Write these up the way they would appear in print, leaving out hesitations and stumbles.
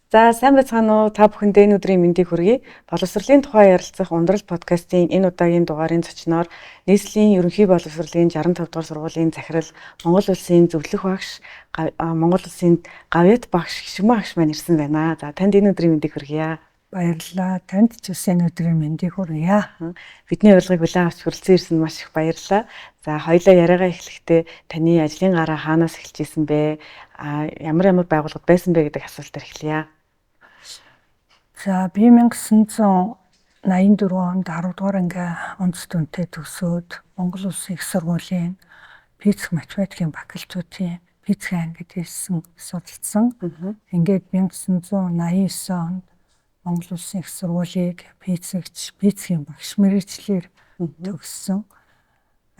За сайн байцгаана уу? Та бүхэндээ энэ өдрийн мэндийг хүргэе. Боловсролын тухай ярилцах Ундрал подкастын энэ удаагийн дугаарын зочноор нийслэлийн ерөнхий боловсролын 65 дугаар сургуулийн захирал Монгол Улсын зөвлөх багш Монгол Улсын гавьяат багш Хишигмаа багш маань ирсэн байна. За танд энэ өдрийн мэндийг хүргье. Баярлалаа. Танд ч энэ өдрийн мэндийг хүргье. Бидний урилгыг хүлээн авч хүрэлцэн ирсэнд маш их баярлалаа. За хоёулаа яриагаа эхлэхдээ таны ажлын гараа хаанаас эхэлж исэн бэ? Ямар байгууллагад байсан бэ гэдэг асуултаар эхлэе. За би 1984 онд 10 дугаар анги онц дүнтэй төгсөөд Монгол Улсын их сургуулийн физик математикийн факультетийн физикийн ангид хэлсэн судалсан. Ингээд 1989 онд Монгол Улсын их сургуулийг физикийн багш мэргэжлэр төгссөн.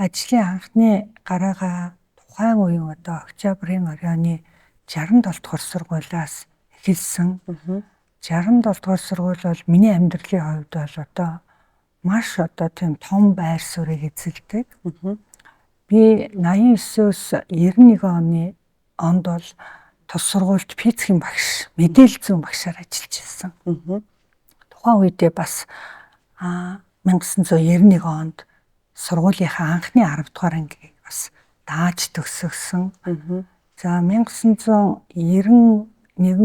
Ажлын анхны гараагаа тухайн үеийн октябрийн оройны 67 дугаар сургуулиас эхэлсэн. 67 дугаар сургууль бол миний амьдралын хувьд бол маш тийм том байр суурийг эзэлдэг. Би 89-өөс 91 онд бол тус сургуульд физикийн багш, мэдээлэл зүйн багшаар ажиллаж байсан. Тухайн үедээ бас 1991 онд сургуулийнхаа анхны 10 дугаар ангийг бас дааж төгсгсөн. За 1991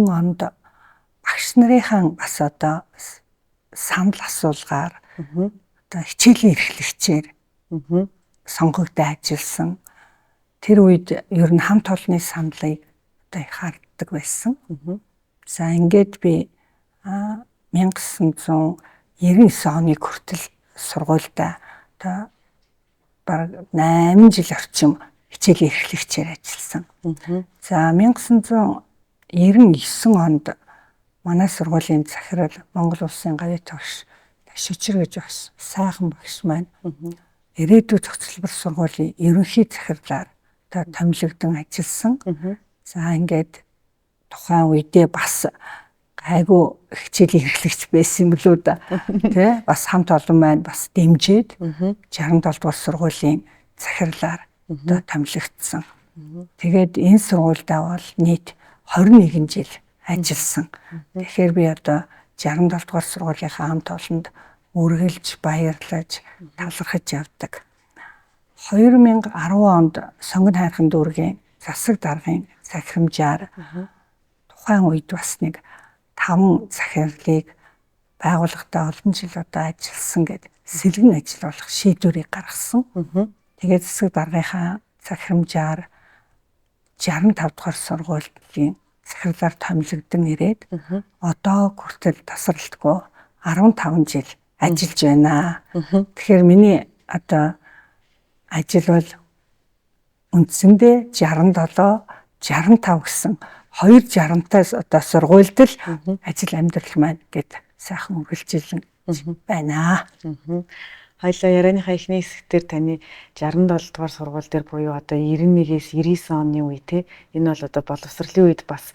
онд багш нарынхаа бас санал асуулгаар хичээлийн эрхлэгчээр сонгогдож ажилласан. Тэр үед ер нь хамт олонны саналыг харддаг байсан. За ингээд би 1999 оны хүртэл сургуультай бараг 8 жил орчим хичээлийн эрхлэгчээр ажилласан. За 1999 онд манай сургуулийн захирал Монгол Улсын гавьяат багш Шичэр гэж бас сайхан багш маань ирээдүйн цогцлбор сургуулийн ерөнхий захирлаар томилогдсон ажилласан. За ингээд тухайн үедээ бас гайгүй хичээлийн эрхлэгч байсан билүү да. Тэ бас хамт олон маань бас дэмжиж 67 дугаар сургуулийн захирлаар томилогдсон. Тэгээд энэ сургуульдаа бол нийт 21 жил ажилласан. Тэгэхээр би 67 дугаар сургуулийнхаа хамт олонд үргэлж баярлаж талархаж явдаг. 2010 онд Сонгон хайрхан дүүргийн засаг даргын захирамжаар тухайн үед бас нэг 5 захирлыг байгууллагатай олон жил ажилласан гэд сэлгэн ажиллуулах шийдвэрийг гаргасан. Тэгээд засаг даргынхаа захирамжаар 65 дугаар сургуулийн захирлаар томилогдсон ирээд одоо хүртэл тасралтгүй 15 жил ажиллаж байна. Тэгэхээр миний ажил бол үндсэндээ 67, 65 гэсэн 260-таас сургуульд л ажил амьдрал маань гэд сайхан үргэлжилэн байна. Хоёлаа ярианыхаа эхний хэсгээр таны 67 дугаар сургууль дээр буюу 91-ээс 99 оны үе те энэ бол боловсролын үед бас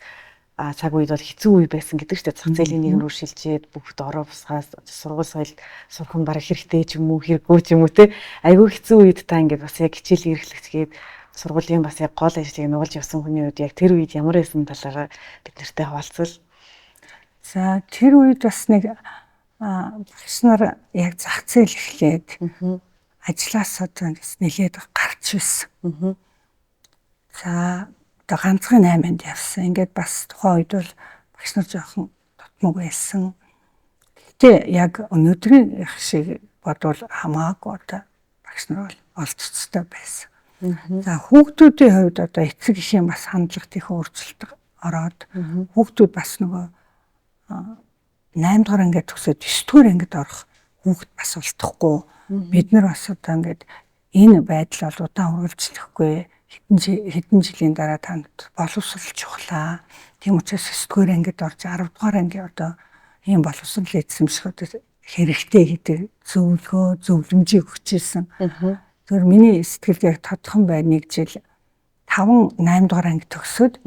цаг үед бол хэцүү үе байсан гэдэг чинь зах зээлийн нийгэм рүү шилжээд бүгд ороо бусгаас сургууль соёлд сурах нь бараг хэрэгтэй ч юм уу хэрэггүй ч юм уу те айгүй хэцүү үед та ингээд бас яг хичээл эрхлэгчгээд сургуулийн бас яг гол ажлыг нуулж явсан хүний үед яг тэр үед ямар байсан талаараа бид нартай хуваалцвал. За тэр үед бас нэг багш нар яг зах зээл эхлээд ажлаас нэлээд гарч ирсэн. За ганцхан 8-нд явсан. Ингээд бас тухайн үед бол багш нар жоохон тотмог байсан. Гэтэ яг өнөөдрийн шиг бодвол хамаагүй багш нар бол олццтой байсан. За хүүхдүүдийн хувьд эцэг эхийн бас хандлага тийхэн өөрчлөлт ороод хүүхдүүд бас нөгөө 8 дугаар ангид төгсөөд 9 дугаар ангид орох хүүхд бас болтохгүй. Бид нар бас ингээд энэ байдал бол удаан үргэлжлэхгүй. Хэдэн жилийн дараа танд боловсрол чухлаа. Тийм учраас 9 дугаар ангид орж 10 дугаар анги ийм боловсрол эзэмших хэрэгтэй гэдэг зөвлөмжийг өгчээсэн. Тэр миний сэтгэлд яг тодхон байна. Нэг жил 5-8 дугаар анги төгсөөд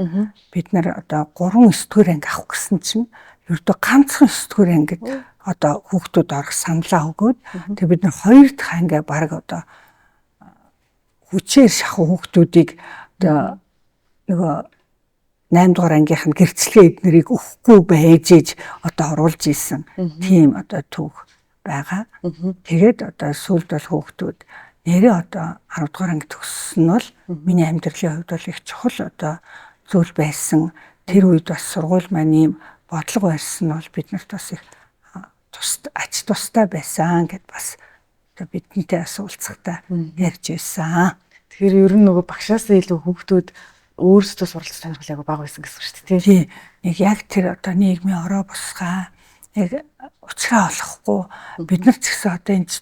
бид нар 3-9 дугаар анги авах гэсэн чинь ердөө ганцхан 9 дугаар ангид хүүхдүүд орох саналаа өгөөд тэг бид нар 2 дахь анги баг хүчээр шахах хүүхдүүдийг нөгөө 8 дугаар ангийнх нь гэрчлэгээ эднэрийг өгөхгүй байж иж одоо оруулж исэн тийм одоо түүх байгаа. Тэгээд одоо сүүлд бол хүүхдүүд нэрээ одоо 10 дугаар анги төгссөн нь бол миний амьдралын хувьд бол их чухал одоо зүйл байсан. Тэр үед бас сургууль маань ийм бодлого барьсан нь бол биднэрт бас их ач тустай байсан гэд бас одоо бидэнтэй бас уулзахдаа ярьж байсан. Тэгэхээр ер нь нөгөө багшаас илүү хүүхдүүд өөрсдөө суралцах сонирхол аяга бага байсан гэсэн шүү дээ. Тийм. Нэг яг тэр одоо нийгмийн ороо босгаа яг уцраа олохгүй бид нар ч гэсэн одоо энэ ч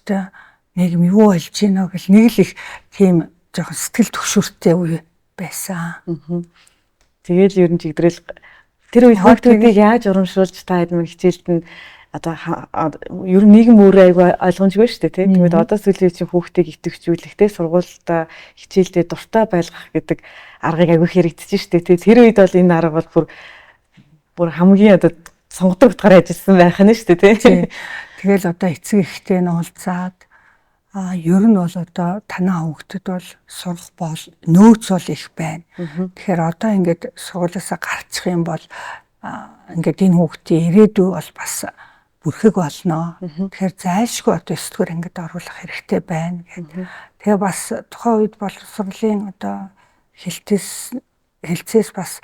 нийгэм юу болж гинэ гэл нэг л их тийм жоохон сэтгэл төвшөртэй үе байсан. Тэгэл ер нь чигдрэл тэр үед хүүхдүүдийг яаж урамшуулж та хэд мэн хичээлд нь одоо ер нь нийгэм өөрөө аяга ойлгомжгүй шүү дээ, тийм. Тэгээд одоо сүүлийн чинь хүүхдийг идэвхжүүлэхдээ сургуультай хичээлдээ дуртай байлгах гэдэг аргыг аягүй хэрэгжиж шүү дээ. Тэгээд тэр үед бол энэ арга бол бүр хамгийн одоо сонгодог утгаараа ажилласан байх нь шүү дээ, тийм. Тэгэл одоо эцэг эхтэй нь уулзаад ер нь бол одоо танаа хүүхдэд бол сурах бол нөөц бол их байна. Тэгэхээр одоо ингээд сургуулиасаа гарчих юм бол ингээд энэ хүүхдийн ирээдүй бол бас бүрхэг болно. Тэгэхээр зайлшгүй одоо 9 дугаар ангид оруулах хэрэгтэй байна гэдэг. Тэгээ бас тухайн үед боловсролын одоо хэлцээс бас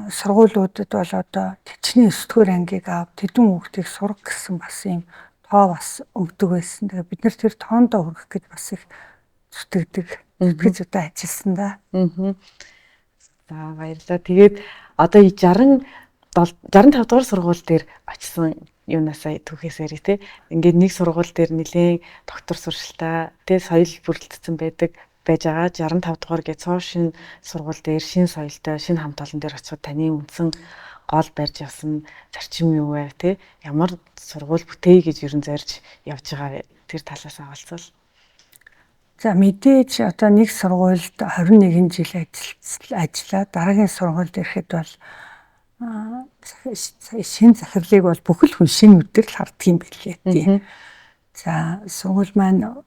сургуулиудад бол одоо төчний 9 дугаар ангийг аваад тэдэн хүүхдийг сурах гэсэн бас юм тоо бас өгдөг байсан. Тэгээ бид нар тэр тоондоо хүрэх гэж бас их зүтгэж одоо ажилласан да. За баярлалаа. Тэгээд одоо 65 дугаар сургууль дээр очсон юунасаа түүхээс ярив те. Ингээд нэг сургууль дээр нэлээд доктор суршилтаа те соёл бүрэлдсэн байж байгаа 65 дугаар гэж цоо шин сургууль дээр шин соёлтой шин хамт олон дээр очиход таны үндсэн гол барьж явсан зарчим юу вэ те? Ямар сургууль бүтээе гэж ерөн зорж явж байгаа тэр талаас авалцвал. За мэдээж одоо нэг сургуульд 21 жил ажиллаад дараагийн сургуульд ирэхэд бол шин захирлыг бол бүхэл хүн шинэ үдээр л харддаг юм билээ тий. За сургууль маань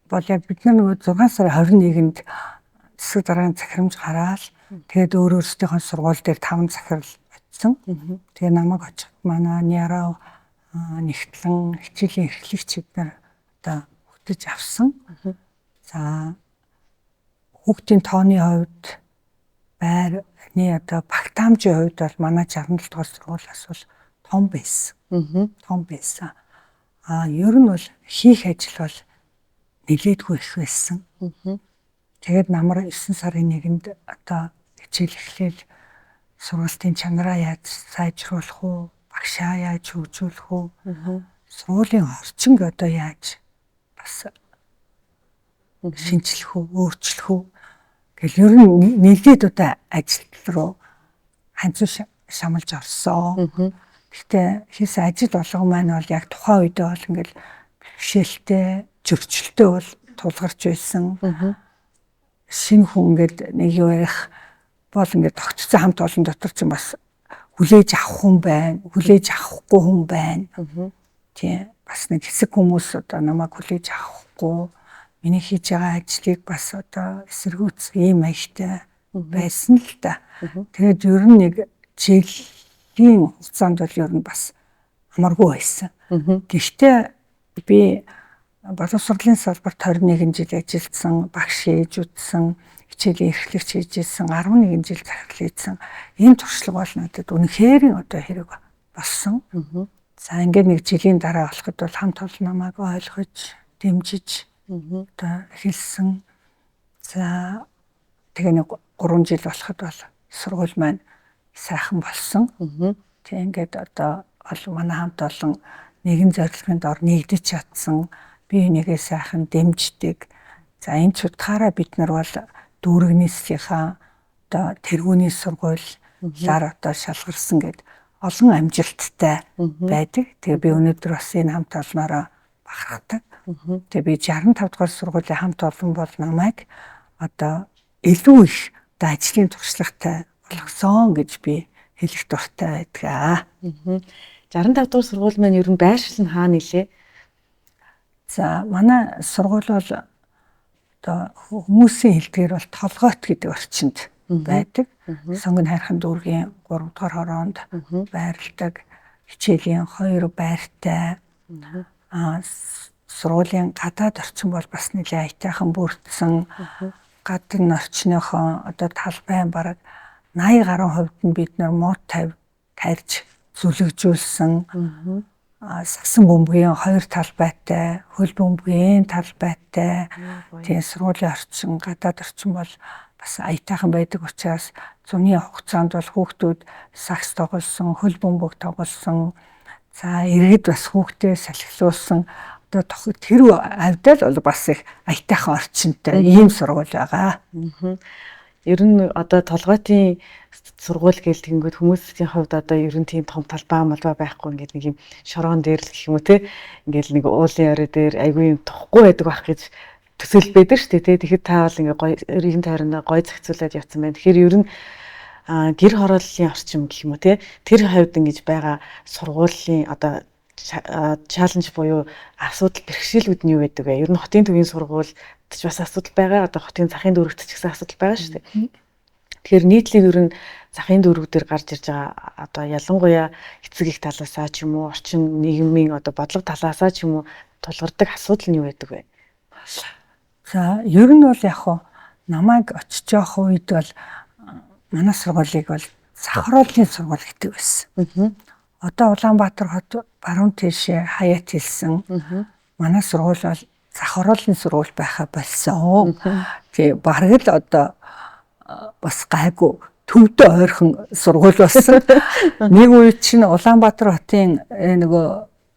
бол яг бид нар нөгөө 6 сарын 21-нд засаг дараагийн захирамж гараад тэгээд өөрөөсдийнхөө сургууль дээр 5 захирал очсон. Тэгээ намайг очих манай Нярав нэгтлэн хичээлийн эрхлэгч бид нар одоо хөтөж авсан. За хүүхдийн тооны хувьд байрны одоо багтаамжийн хувьд бол манай 67 дугаар сургуулиас бол том байсан. Том байсан. Ер нь бол хийх ажил бол нэлээдгүй их байсан. Тэгээд намар 9 сарын 1-нд одоо хичээл эхлээл сургуулийн чанараа яаж сайжруулах уу, багшаа яаж хөгжүүлэх үү, сургуулийн орчинг одоо яаж бас шинжлэх үү, өөрчлөх үү гэл ер нь нэлээд одоо ажил руу ханцуу шамалж орсон. Гэхдээ хийсэн ажил болгоо маань бол яг тухайн үедээ бол ингээл бэрхшээлтэй, зөрчилтэй бол тулгарч байсан. Шинэ хүн ингээд нэг юу ярих бол ингээд тогтцсон хамт олон дотор ч бас хүлээж авах хүн байна, хүлээж авахгүй хүн байна. Тийм бас нэг хэсэг хүмүүс одоо намайг хүлээж авахгүй миний хийж байгаа ажлыг бас одоо эсэргүүцэх ийм маягтай байсан л да. Тэгээд ер нь нэг жилийн хугацаанд бол ер нь бас амаргүй байсан. Гэхдээ би боловсролын салбарт 21 жил ажилласан, багш хийж үзсэн, хичээлийн эрхлэгч хийжсэн, 11 жил захирал хийсэн. Энэ туршлага бол надад үнэхээр одоо хэрэг болсон. За ингээд нэг жилийн дараа болоход бол хамт олон намайг ойлгож, дэмжиж одоо хэлсэн. За тэгээ нэг 3 жил болоход бол сургууль маань сайхан болсон. Тэг ингээд одоо манай хамт олон нэгэн зорилгын дор нэгдэж чадсан. Бие нэгээ сайхан дэмждэг. За энэ ч утгаараа бид нар бол дүүрэгнээсийнхаа одоо тэргүүний сургуулиар одоо шалгарсан гэд олон амжилттай байдаг. Тэгээ би өнөөдөр бас энэ хамт олноороо бахархдаг. Тэгээ би 65 дугаар сургуулийн хамт олон бол намайг одоо илүү их одоо ажлын туршлагатай болгосон гэж би хэлэх дуртай байдаг. 65 дугаар сургууль маань ер нь байршил нь хаана нэлээ? За манай сургууль бол одоо хүмүүсийн хэлдгээр бол толгойт гэдэг орчинд байдаг. Сонгон хайрхан дүүргийн 3 дугаар хороонд байрладаг. Хичээлийн 2 байртай. Сургуулийн гадаад орчин бол бас нэлээд аятайхан бүрдсэн. Гадны орчныхоо одоо талбай бараг 80 гаруй хувьд нь бид нар мод тарьж зүлэгжүүлсэн. Сагсан бөмбөгийн 2 талбайтай, хөл бөмбөгийн талбайтай. Тэгээ сургуулийн орчин, гадаад орчин бол бас аятайхан байдаг учраас зуны хугацаанд бол хүүхдүүд сагс тоглосон, хөл бөмбөг тоглосон. За иргэд бас хүүхдээ салхилуулсан. Одоо тэр авдал бол бас их аятайхан орчинтай ийм сургууль байгаа. Ер нь одоо толгойтын сургууль гээл тэгэнгүүт хүмүүсийн хувьд одоо ер нь тийм том талбай байхгүй ингээд нэг юм шороон дээр л гэх юм уу те ингээд нэг уулын орой дээр айгүй юм тухгүй байдаг байх гэж төсөөл байдаг шүү дээ те. Тэгэхэд та бол ингээд гоё эргэн тойрондоо гоё зохицуулаад явсан байна. Тэгэхээр ер нь гэр хорооллын орчим гэх юм уу те тэр хувьд ингэж байгаа сургуулийн одоо чаленж буюу асуудал бэрхшээлүүд нь юу байдаг вэ? Ер нь хотын төвийн сургуульд ч бас асуудал байгаа. Одоо хотын захын дүүрэгт ч гэсэн асуудал байгаа шүү дээ. Тэгэхээр нийтлэг ер нь захын дүүрэг дээр гарч ирж байгаа одоо ялангуяа эцэг их талаасаа ч юм уу орчин нийгмийн одоо бодлого талаасаа ч юм уу тулгардаг асуудал нь юу байдаг вэ? За ер нь бол яг хуу намайг очиж явах үед бол манай сургуулийг бол завхруулын сургууль гэдэг байсан. Одоо Улаанбаатар хот баруун тийшээ хаяат хэлсэн. Манай сургууль бол завхруулын сургууль байхаа болсон. Тэгээ бараг л одоо бас гайгүй төвдөө ойрхон сургууль болсон. Нэг үед чинь Улаанбаатар хотын нөгөө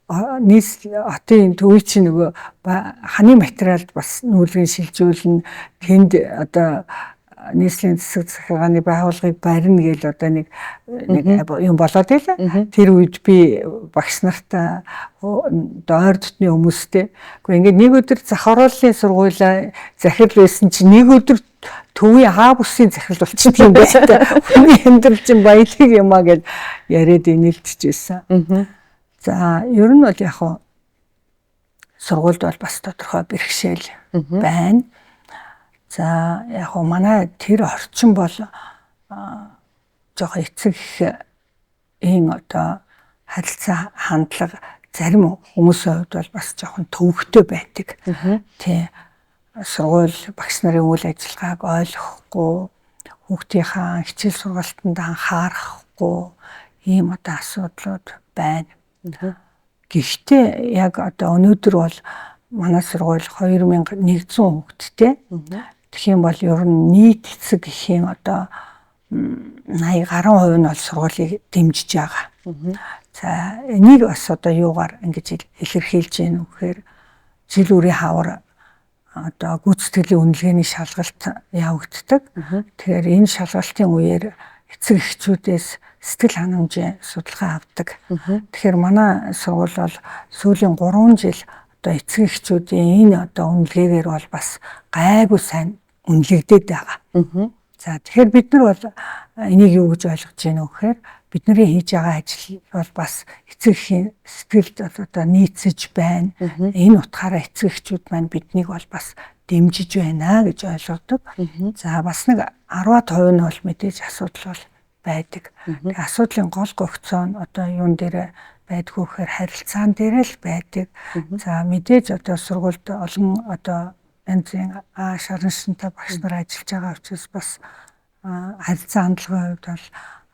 хотын төвийн чинь нөгөө ханы материалд бас нүүлгэн шилжүүлнэ. Тэнд одоо нийслэлийн засаг захиргааны байгууллагыг барина гэж одоо нэг юм болоод байлаа. Тэр үед би багш нартай ойр дотны хүмүүстэй ингээд нэг өдөр завхруулын сургуулаа захирал байсан чинь нэг өдөр төвийн хаа бүсийн захирал болчихсон юм байна. Хүний амьдрал чинь баялаг юм а гэж яриад инээлтчихсэн. За ер нь бол яг хуу сургуульд бол бас тодорхой бэрхшээл байна. За яг хуу манай тэр орчин бол жоохон эцэг ийм одоо харилцаа хандлага зарим хүмүүсийн хувьд бол бас жоохон төвөгтэй байдаг. Тий. Сургууль багш нарын үйл ажиллагааг ойлгохгүй, хүүхдийнхаа хичээл сургалтанд анхаарахгүй ийм одоо асуудлууд байна. Гэхдээ яг одоо өнөөдөр бол манай сургууль 2100 хүүхэдтэй. Тэгэх юм бол ер нь нийт эцэг эхийн одоо 80 гаруй хувь нь бол сургуулийг дэмжиж байгаа. За энийг бас одоо юугаар ингэж илэрхийлж гэнэ вэхээр жил үрийн хавар одоо гүйцэтгэлийн үнэлгээний шалгалт явагддаг. Тэгэхээр энэ шалгалтын үеэр эцэг эхчүүдээс сэтгэл ханамжийн судалгаа авдаг. Тэгэхээр манай сургууль бол сүүлийн 3 жил одоо эцэг эхчүүдийн энэ одоо үнэлгээгээр бол бас гайгүй сайн үнэлэгдээд байгаа. За тэгэхээр бид нар бол энийг юу гэж ойлгож байна вэ гэхээр бидний хийж байгаа ажил бол бас эцэг эхийн сэтгэлд одоо нийцэж байна. Энэ утгаараа эцэг эхчүүд маань биднийг бол бас дэмжиж байна гэж ойлгодог. За бас нэг 10% нь бол мэдээж асуудал бол байдаг. Асуудлын гол гогцоо нь одоо юун дээр байдгүй гэхээр харилцаан дээр л байдаг. За мэдээж одоо сургуульд олон одоо янзын шарын шинтэй багш нар ажиллаж байгаа учраас бас харилцаа хандлагын хувьд бол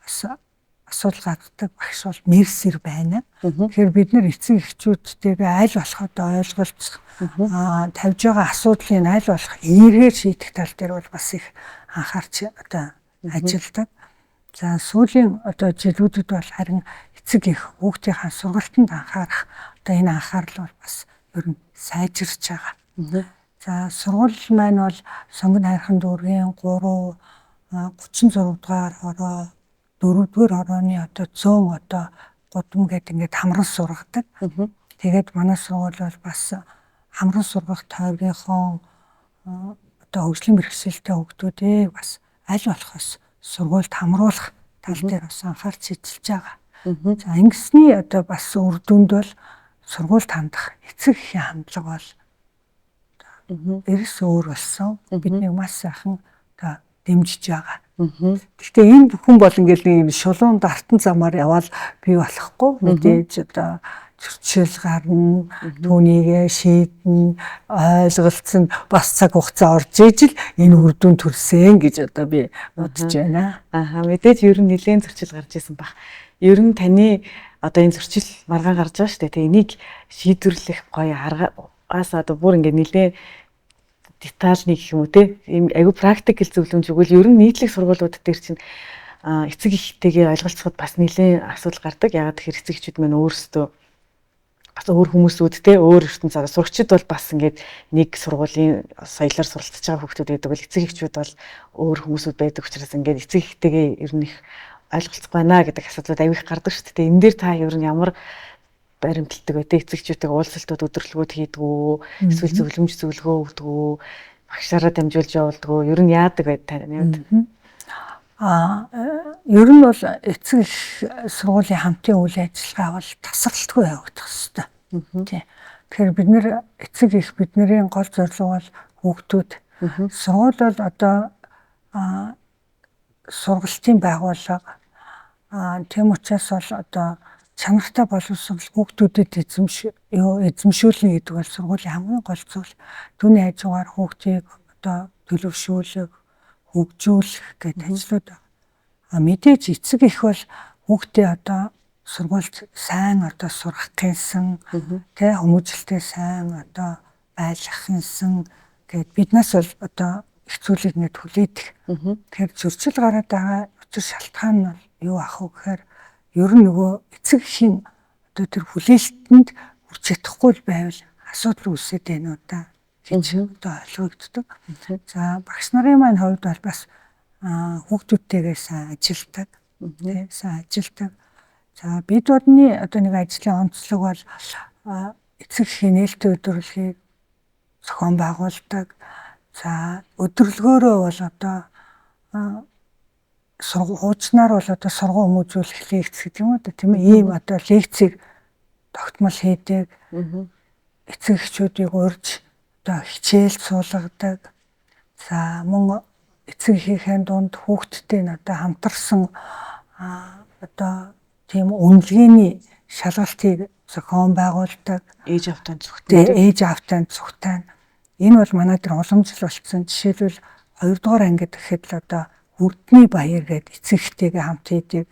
бас асуудал гаргадаг багш бол мэрсэр байна. Тэгэхээр бид нар эцэг эхчүүдтэйгээ аль болох одоо ойлголцох тавьж байгаа асуудлыг аль болох эергээр шийдэх тал дээр бол бас их анхаарч одоо ажилладаг. За сүүлийн одоо жилүүдэд бол харин эцэг эх хүүхдийнхаа сургалтанд анхаарах одоо энэ анхаарал бол бас ер нь сайжирч байгаа. За сургууль маань бол Сонгон хайрхан дүүргийн 36 дугаар хороо 4-р хорооны одоо 100 одоо гудам гэдэг ингээд хамран сургадаг. Тэгээд манай сургууль бол бас хамран сургах тойргийнхоо одоо хөгжлийн бэрхшээлтэй хүүхдүүдээ бас аль болохоос сургуульд хамруулах тал дээр бас анхаарч ажиллаж байгаа. За ингэсний одоо бас үр дүнд бол сургуульд хандах эцэг эхийн хандлага бол эрс өөр болсон. Бидний маш сайхан одоо дэмжиж байгаа. Гэхдээ энэ бүхэн бол ингээл нэг юм шулуун дартан замаар явбал бий болохгүй. Мэдээж одоо зөрчил гарна, түүнийг шийдэн, ойлголцсон бас цаг хугацаа орж ижил энэ үр дүн төрсөн гэж одоо би бодож байна. Мэдээж ер нь нэлээд зөрчил гарч ирсэн баг. Ер нь таны одоо энэ зөрчил маргаан гарч байгаа шүү дээ. Тэгээ энийг шийдвэрлэх гоё аргаас одоо бүр ингээд нэлээд детальны гэх юм уу те айгу практикл зөвлөмж өгвөл ер нь нийтлэг сургуулиуд дээр чинь эцэг эхтэйгээ ойлголцоход бас нэлээд асуудал гардаг. Ягаад гэхээр эцэг эхчүүд маань өөрсдөө бас өөр хүмүүсүүд те өөр ертөнц цагаа сурагчид бол бас ингээд нэг сургуулийн соёлоор суралцж байгаа хүүхдүүд байдаг бол эцэг эхчүүд бол өөр хүмүүсүүд байдаг учраас ингээд эцэг эхтэйгээ ер нь их ойлголцох байна гэдэг асуудлууд аяг их гардаг шүү дээ. Энэ дээр та ер нь ямар баримталдаг вэ? Эцэг эхчүүдтэйгээ уулзалтууд өдөрлөгүүд хийдэг үү? Эсвэл зөвлөмж зөвлөгөө өгдөг үү? Багшаараа дамжуулж явуулдаг уу? Ер нь яадаг вэ таны хувьд? Ер нь бол эцэг их сургуулийн хамтын үйл ажиллагаа бол тасралтгүй явагдах хэрэгтэй. Тийм. Тэгэхээр бид нэр эцэг их бидний гол зорилго бол хүүхдүүд. Сургууль бол одоо сургалтын байгууллага. Тийм учраас бол одоо чанартай боловсрол хүүхдүүдэд эзэмшүүлнэ гэдэг бол сургуулийн хамгийн гол зүйл. Түүний хажуугаар хүүхдийг одоо төлөвшүүлэх, хөгжүүлэх гэдэг ажлууд байна. Мэдээж эцэг их бол хүүхдээ одоо сургуульд сайн одоо сурах гэсэн, тэ хүмүүжлэлтэй сайн одоо байлгах гэсэн гэд биднээс бол одоо их зүйлийг нэт хүлээдэг. Тэгэхээр зөрчил гараад байгаа учир шалтгаан нь юу ах вэ гэхээр ер нь нөгөө эцэг эхийн одоо тэр хүлээлтэнд хүрч чадахгүй байвал асуудал үүсээд байна уу та гэж одоо ойлгогддог. За багш нарын маань хувьд бол бас хүүхдүүдтэйгээ сайн ажилтдаг. Сайн ажилтдаг. За бид бодны одоо нэг ажлын онцлог бол эцэг эхийн нээлттэй өдрөлгийг зохион байгуулдаг. За өдөрлгөөрөө бол одоо хуучнаар бол одоо сургууль хүмүүжүүлэх лекц гэдэг юм уу тийм ээ ийм одоо лекцийг тогтмол хийдэг. Эцэг эхчүүдийг урьж одоо хичээл суулгадаг. За мөн эцэг эхийн дунд хүүхдтэй нь одоо хамтарсан одоо тийм үнэлгээний шалгалтыг зохион байгуулдаг. Ээж автан зүгтээ. Ээж автан зүгтээ. Энэ бол манай дээр уламжлал болсон. Жишээлбэл 2 дугаар ангид гэхэд л одоо хүрдний баяр гэдэг эцэг эхтэйгээ хамт хийдэг.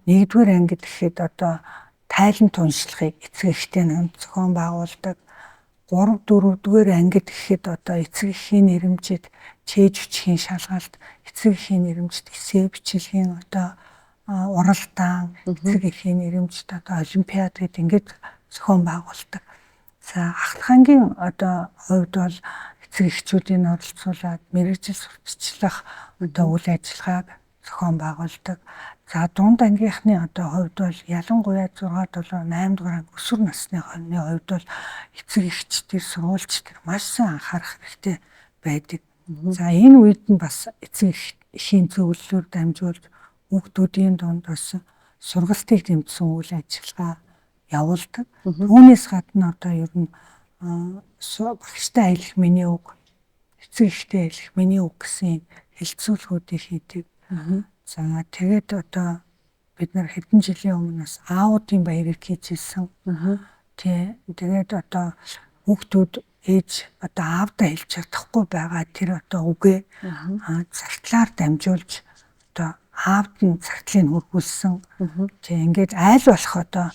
1-р ангид гэхэд одоо тайлан туншлагыг эцэг эхтэй хамт зохион байгуулдаг. 3-4-р ангид гэхэд одоо эцэг эхийн нэрэмжид чээж хүчгийн шалгалт, эцэг эхийн нэрэмжид эсээ бичлэгийн одоо уралдаан, эцэг эхийн нэрэмжид одоо олимпиад гэдэг ингээд зохион байгуулдаг. За ахлахангийн одоо хувьд бол эцэг эхчүүдийн оролцуулаад мэргэжил сурталчлах одоо үйл ажиллагааг зохион байгуулдаг. За дунд ангийнхны одоо хувьд бол ялангуяа 6-7, 8 дугаар өсвөр насны хоолны хувьд бол эцэг эхчдэр сурвалж тэр маш сайн анхаарах хэрэгтэй байдаг. За энэ үед нь бас эцэг эхийн зөвлөлөөр дамжуулж хүүхдүүдийн дунд бас сургалтыг дэмжсэн үйл ажиллагаа явуулдаг. Түүнээс гадна одоо ер нь багштай аялах миний үг, эцэг эхтэй аялах миний үг гэсэн хэлцүүлгүүдийг хийдэг. За тэгээд одоо бид нар хэдэн жилийн өмнөөс аудын баярыг хийжсэн. Тэгээд одоо хүүхдүүд ээж одоо аавдаа хэлж чадахгүй байгаа тэр одоо үгээ цагтлаар дамжуулж одоо аавд нь цагтлыг хөрвүүлсэн. Тэг ингээд айл болох одоо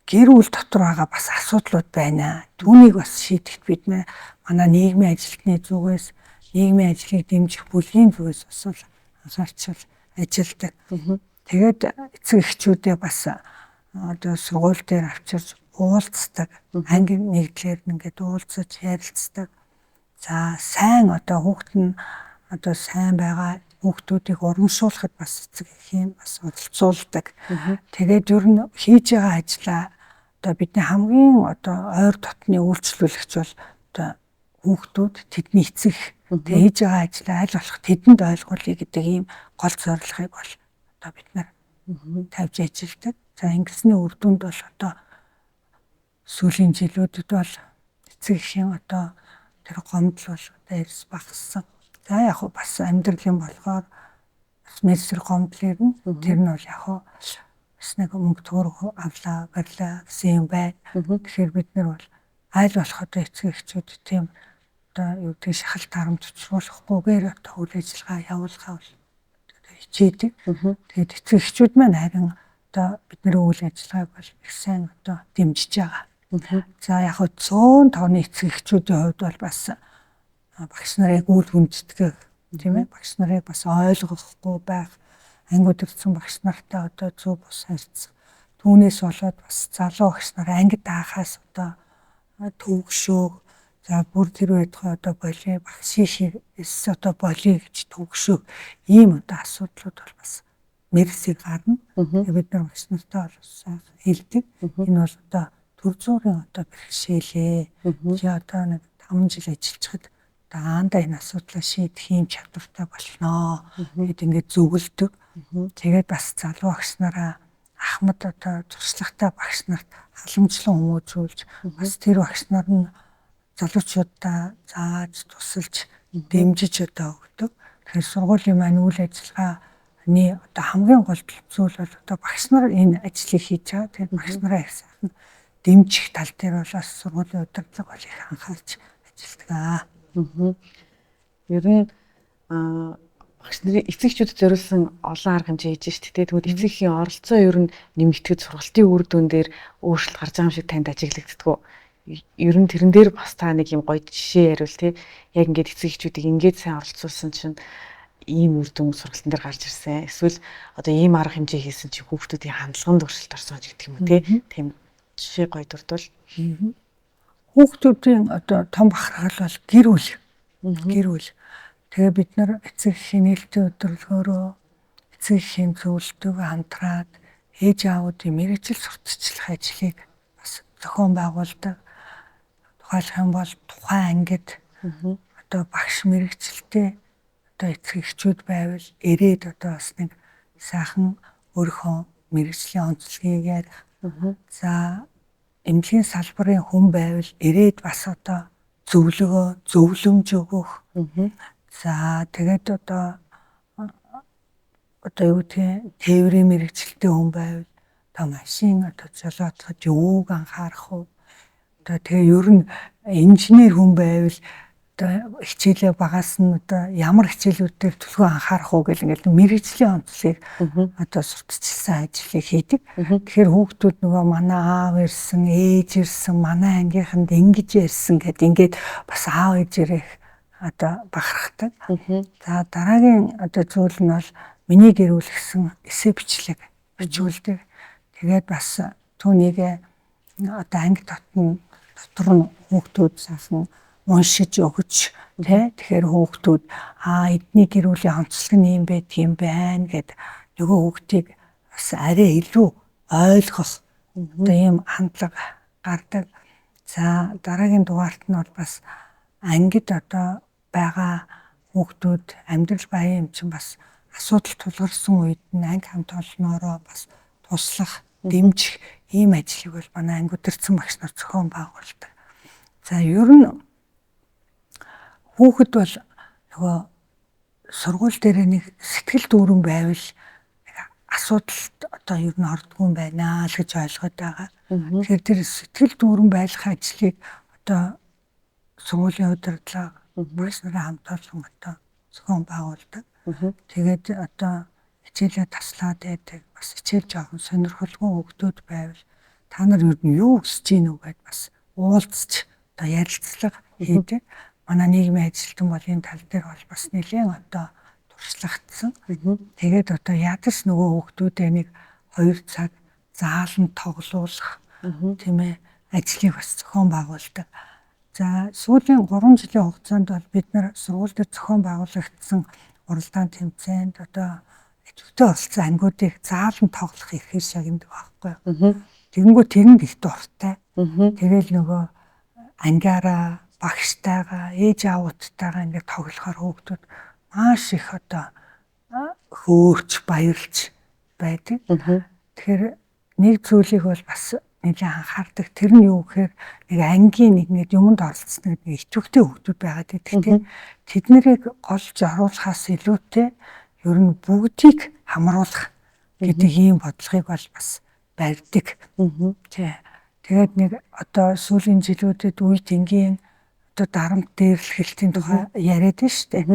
гэр бүл дотор байгаа бас асуудлууд байна. Түүнийг бас шийдэхэд бид манай нийгмийн ажилтны зүгээс нийгмийн ажлыг дэмжих бүлгийн зүгээс бас анхаарчил ажилладаг. Тэгээд эцэг эхчүүдээ бас одоо сургууль дээр авчирч уулздаг. Анги нэгдлэр ингээд уулзаж ярилцдаг. За сайн одоо хүүхэд нь одоо сайн байгаа хүүхдүүдийг урамшуулахад бас эцэг эхийн бас оролцуулдаг. Тэгээд ер нь хийж байгаа ажлаа одоо бидний хамгийн одоо ойр дотны үйлчлүүлэгч бол одоо хүүхдүүд тэдний эцэг тэгээд хийж байгаа ажлаа аль болох тэдэнд ойлгуулъя гэдэг ийм гол зорилгыг бол одоо бид нар тавьж ажилладаг. За ингэсний үр дүнд бол одоо сүүлийн жилүүдэд бол эцэг эхийн одоо тэр гомдол бол одоо эрс багассан. За яг хөө бас амьдралын болохоор мессер комплект нь тэр нь бол яг бас нэг мөнгө төгрөг авлаа барьлаа гэсэн юм байна. Тэгэхээр бид нар бол аль болох одоо эцэг эхчүүд тийм одоо юу гэдэг шахалт харамт учруулахгүйгээр одоо үйл ажиллагаа явуулахаа бол хичээдэг. Тэгээд эцэг эхчүүд маань харин одоо бидний үйл ажиллагааг бол их сайн одоо дэмжиж байгаа. За яг хөө 105-ны эцэг эхчүүдийн хувьд бол бас багш нарыг үл хүндэтгэх тийм ээ багш нарыг бас ойлгохгүй байх ангид ирсэн багш нартай одоо зөв бус харьцах түүнээс болоод бас залуу багш нар ангид даахаас одоо төгшөөх за бүр тэр байтугай одоо боли багшийн шигээс одоо боли гэж төгшөөх ийм одоо асуудлууд бол бас мэрсийг гарна. Бид нар багш нартай бол сайн хэлдэг. Энэ бол одоо төр зүрийн одоо бэрхшээлээ. Чи одоо нэг 5 жил ажиллажхад даанда энэ асуудлаа шийдэх юм чадвартай болноо. Тэгэд ингээд зөвлөдөг. Тэгээд бас залуу багш нараа ахмад одоо туршлагатай багш нарт халамжлан хүмүүжүүлж бас тэр багш нар нь залуучуудаа зааж тусалж дэмжиж одоо өгдөг. Тэгэхээр сургуулийн маань үйл ажиллагааны одоо хамгийн гол зүйл бол одоо багш нар энэ ажлыг хийж байгаа. Тэгээд багш нараа их сайхан дэмжих тал дээр бол бас сургуулийн удирдлага бол их анхаарч ажилладаг. Ер нь багш нарын эцэгчүүдэд зориулсан олон арга хэмжээ хийж штэ. Тэгвэл эцэгхийн оролцоо ер нь нэмэгдэхэд сургалтын үр дүн дээр өөрчлөлт гарч байгаа юм шиг танд ажиглагддаг. Ер нь тэрэн дээр бас та нэг юм гоё жишээ яриул тий. Яг ингээд эцэгчүүдийг ингээд сайн оролцуулсан чинь ийм үр дүн сургалтын дээр гарч ирсэн. Эсвэл одоо ийм арга хэмжээ хийсэн чинь хүүхдүүдийн хандлаганд өөрчлөлт орсон гэдэг юм уу тий. Тийм жишээ гоё дурдвал. Хүүхдүүдийн одоо том бахархал бол гэр бүл. Тэгээ бид нар эцэг эхийн нээлттэй өдрөлгөөрөө эцэг эхийн зөвлөлтөөгөө хамтраад ээж аавуудын мэргэжил сурталчлах ажлыг бас зохион байгуулдаг. Тухайлх юм бол тухайн ангид одоо багш мэргэжилтэй одоо эцэг эхчүүд байвал ирээд одоо бас нэг сайхан өөрийнхөө мэргэжлийн онцлогийг ярих. За эмнэлгийн салбарын хүн байвал ирээд бас одоо зөвлөмж өгөх. За тэгээд одоо юу гэдгийг тээврийн мэргэжилтэй хүн байвал одоо машин одоо жолоодоход юуг анхаарах вэ? Одоо тэгээ ер нь инженер хүн байвал одоо хичээлээ багаас нь одоо ямар хичээлүүдээр төлхөө анхаарах уу гэл ингээл мэргэжлийн онцлогийг одоо сурталчилсан ажлыг хийдэг. Тэгэхээр хүүхдүүд нөгөө манай аав ирсэн, ээж ирсэн, манай ангийнханд ингэж ярьсан гэд ингээд бас аав ээжээрээ одоо бахархдаг. За дараагийн одоо зүйл нь бол миний гэрүүлсэн эссе бичлэг бичүүлдэг. Тэгээд бас түүнийг одоо анги дотор нь хүүхдүүд сайхан уншиж өгч тий тэгэхээр хүүхдүүд эдний гэрүүлийн онцлог нь юм байдаг юм байна гэд нөгөө хүүхдийг бас арай илүү ойлгох одоо ийм хандлага гардаг. За дараагийн дугаарт нь бол бас ангид одоо байгаа хүүхдүүд амьдрал баян юм чинь бас асуудал тулгарсан үед нь анги хамт олноороо бас туслах, дэмжих ийм ажлыг бол манай анги удирдсан багш нар зохион байгуулдаг. За ер нь хүүхэд бол нөгөө сургууль дээр нэг сэтгэл дүүрэн байвал асуудалд одоо ер нь ордгүй юм байна л гэж ойлгоод байгаа. Тэгэхээр тэр сэтгэл дүүрэн байх ажлыг одоо сургуулийн удирдлага багш нарын хамт олон одоо зохион байгуулдаг. Тэгээд одоо хичээлээ таслаад байдаг. Бас хичээл жоохон сонирхолгүй хүүхдүүд байвал та нар ер нь юу хүсэж гинүү гэд бас уулзч одоо ярилцлага хийдэг. Манай нийгмийн ажилтан бол энэ тал дээр бол бас нэлээд одоо туршлагатсан. Тэгээд одоо ядаж нөгөө хүүхдүүдээ нэг 2 цаг заалан тоглуулах тийм ээ ажлыг бас зохион байгуулдаг. За сүүлийн 3 жилийн хугацаанд бол бид нар сургууль дээр зохион байгуулагдсан уралдаан тэмцээнд одоо идэвхтэй оролцсон ангиудыг заалан тоглох ихээр шагнадаг байхгүй юу. Тэгэнгүүт тэрэнд их дуртай. Тэгэл нөгөө ангиараа багштайгаа ээж аавуудтайгаа ингээд тоглохоор хүүхдүүд маш их одоо хөөрч баярлж байдаг. Тэгэхээр нэг зүйлийг бол бас нэлээд анхаардаг. Тэр нь юу гэхээр нэг ангийн нэг юмд оролцсон нэг идэвхтэй хүүхдүүд байгаад байдаг тийм. Тэднийг голж оруулахаас илүүтэй ер нь бүгдийг хамруулах гэдэг ийм бодлогыг бол бас барьдаг. Тэгээд нэг одоо сүүлийн жилүүдэд үе тэнгийн одоо дарамт дээрлэхэлтийн тухай яриад байна шүү дээ.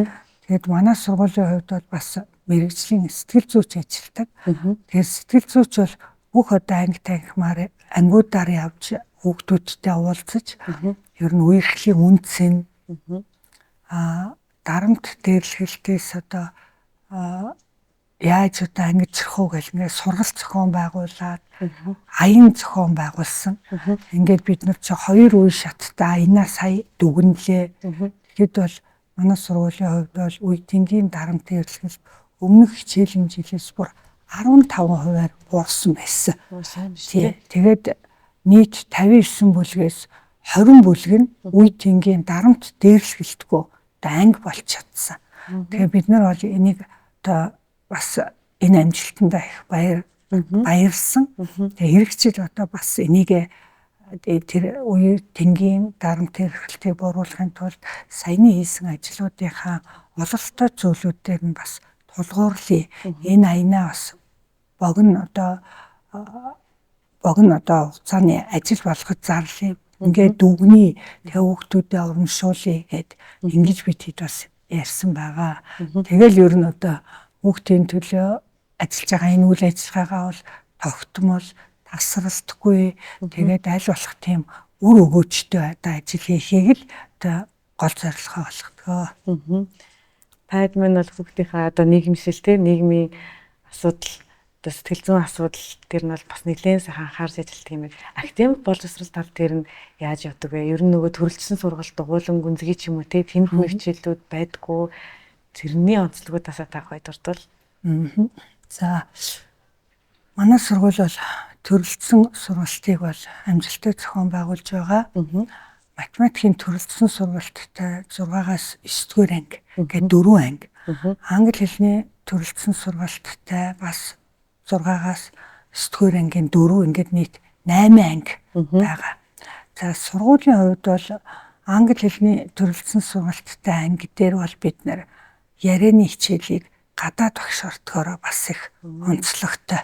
Тэгээд манай сургуулийн хувьд бол бас мэрэгжлийн сэтгэл зүйч ажилладаг. Тэгээд сэтгэл зүйч бол бүх одоо анги танхимаар ангиудаар явж хүүхдүүдтэй уулзаж ер нь үерхлийн үндсэн дарамт дээрлэхэлтээс одоо яаж одоо ангижрах уу гэх ингээд сургалт зохион байгуулад аян зохион байгуулсан. Ингээд бид нар чи 2 үе шаттай аянаа сая дүгнэлээ. Тэгэхэд бол манай сургуулийн хувьд бол үе тэнгийн дарамт дээрлэхэлт өмнөх хичээлийн жилээс бүр 15%-аар буурсан байсан. Тэгээд нийт 59 бүлгээс 20 бүлэг нь үе тэнгийн дарамт дээрлэхэлтгүй одоо анги болж чадсан. Тэгэхээр бид нар бол энийг одоо бас энэ амжилтандаа их баярлсан. Тэгээ хэрэгжил одоо бас энийг тэр үе тэнгийн дарамт дээрлэхэлтийг бууруулахын тулд саяны хийсэн ажлуудынхаа ололттой зүйлүүдээр нь бас тулгуурлая. Энэ аянаа бас богино хугацааны ажил болгож зарлая. Ингээд дүгнэе. Тэгээ хүүхдүүдэд урамшуулъя гэд ингэж бид хэд бас ярьсан байгаа. Тэгэл ер нь одоо хүүхдийн төлөө ажиллаж байгаа энэ үйл ажиллагаагаа бол тогтмол, тасралтгүй тэгээд аль болох тийм үр өгөөжтэй одоо ажил хийхийг л одоо гол зорилгоо болгодог. Пайд мань бол хүүхдийнхаа одоо нийгэмшил нийгмийн асуудал одоо сэтгэл зүйн асуудал дээр нь бол бас нэлээд сайхан анхаарч ажилладаг юм байна. Академик боловсрол тал дээр нь яаж явдаг вэ? Ер нь нөгөө төрөлжсөн сургалт дугуйлан гүнзгий ч юм уу тиймэрхүү хичээлүүд байдгүй. Тэрний онцлогуудаас та гоё дурдвал. За манай сургууль бол төрөлжсөн сургалтыг бол амжилттай зохион байгуулж байгаа. Математикийн төрөлжсөн сургалттай 6-аас 9-р анги гэдэг 4 анги. Англи хэлний төрөлжсөн сургалттай бас 6-аас 9-р ангийн 4 ингээд нийт 8 анги байгаа. За сургуулийн хувьд бол англи хэлний төрөлжсөн сургалттай анги дээр бол бид нэр ярианы хичээлийг гадаад багш ортгороо бас их онцлогтой.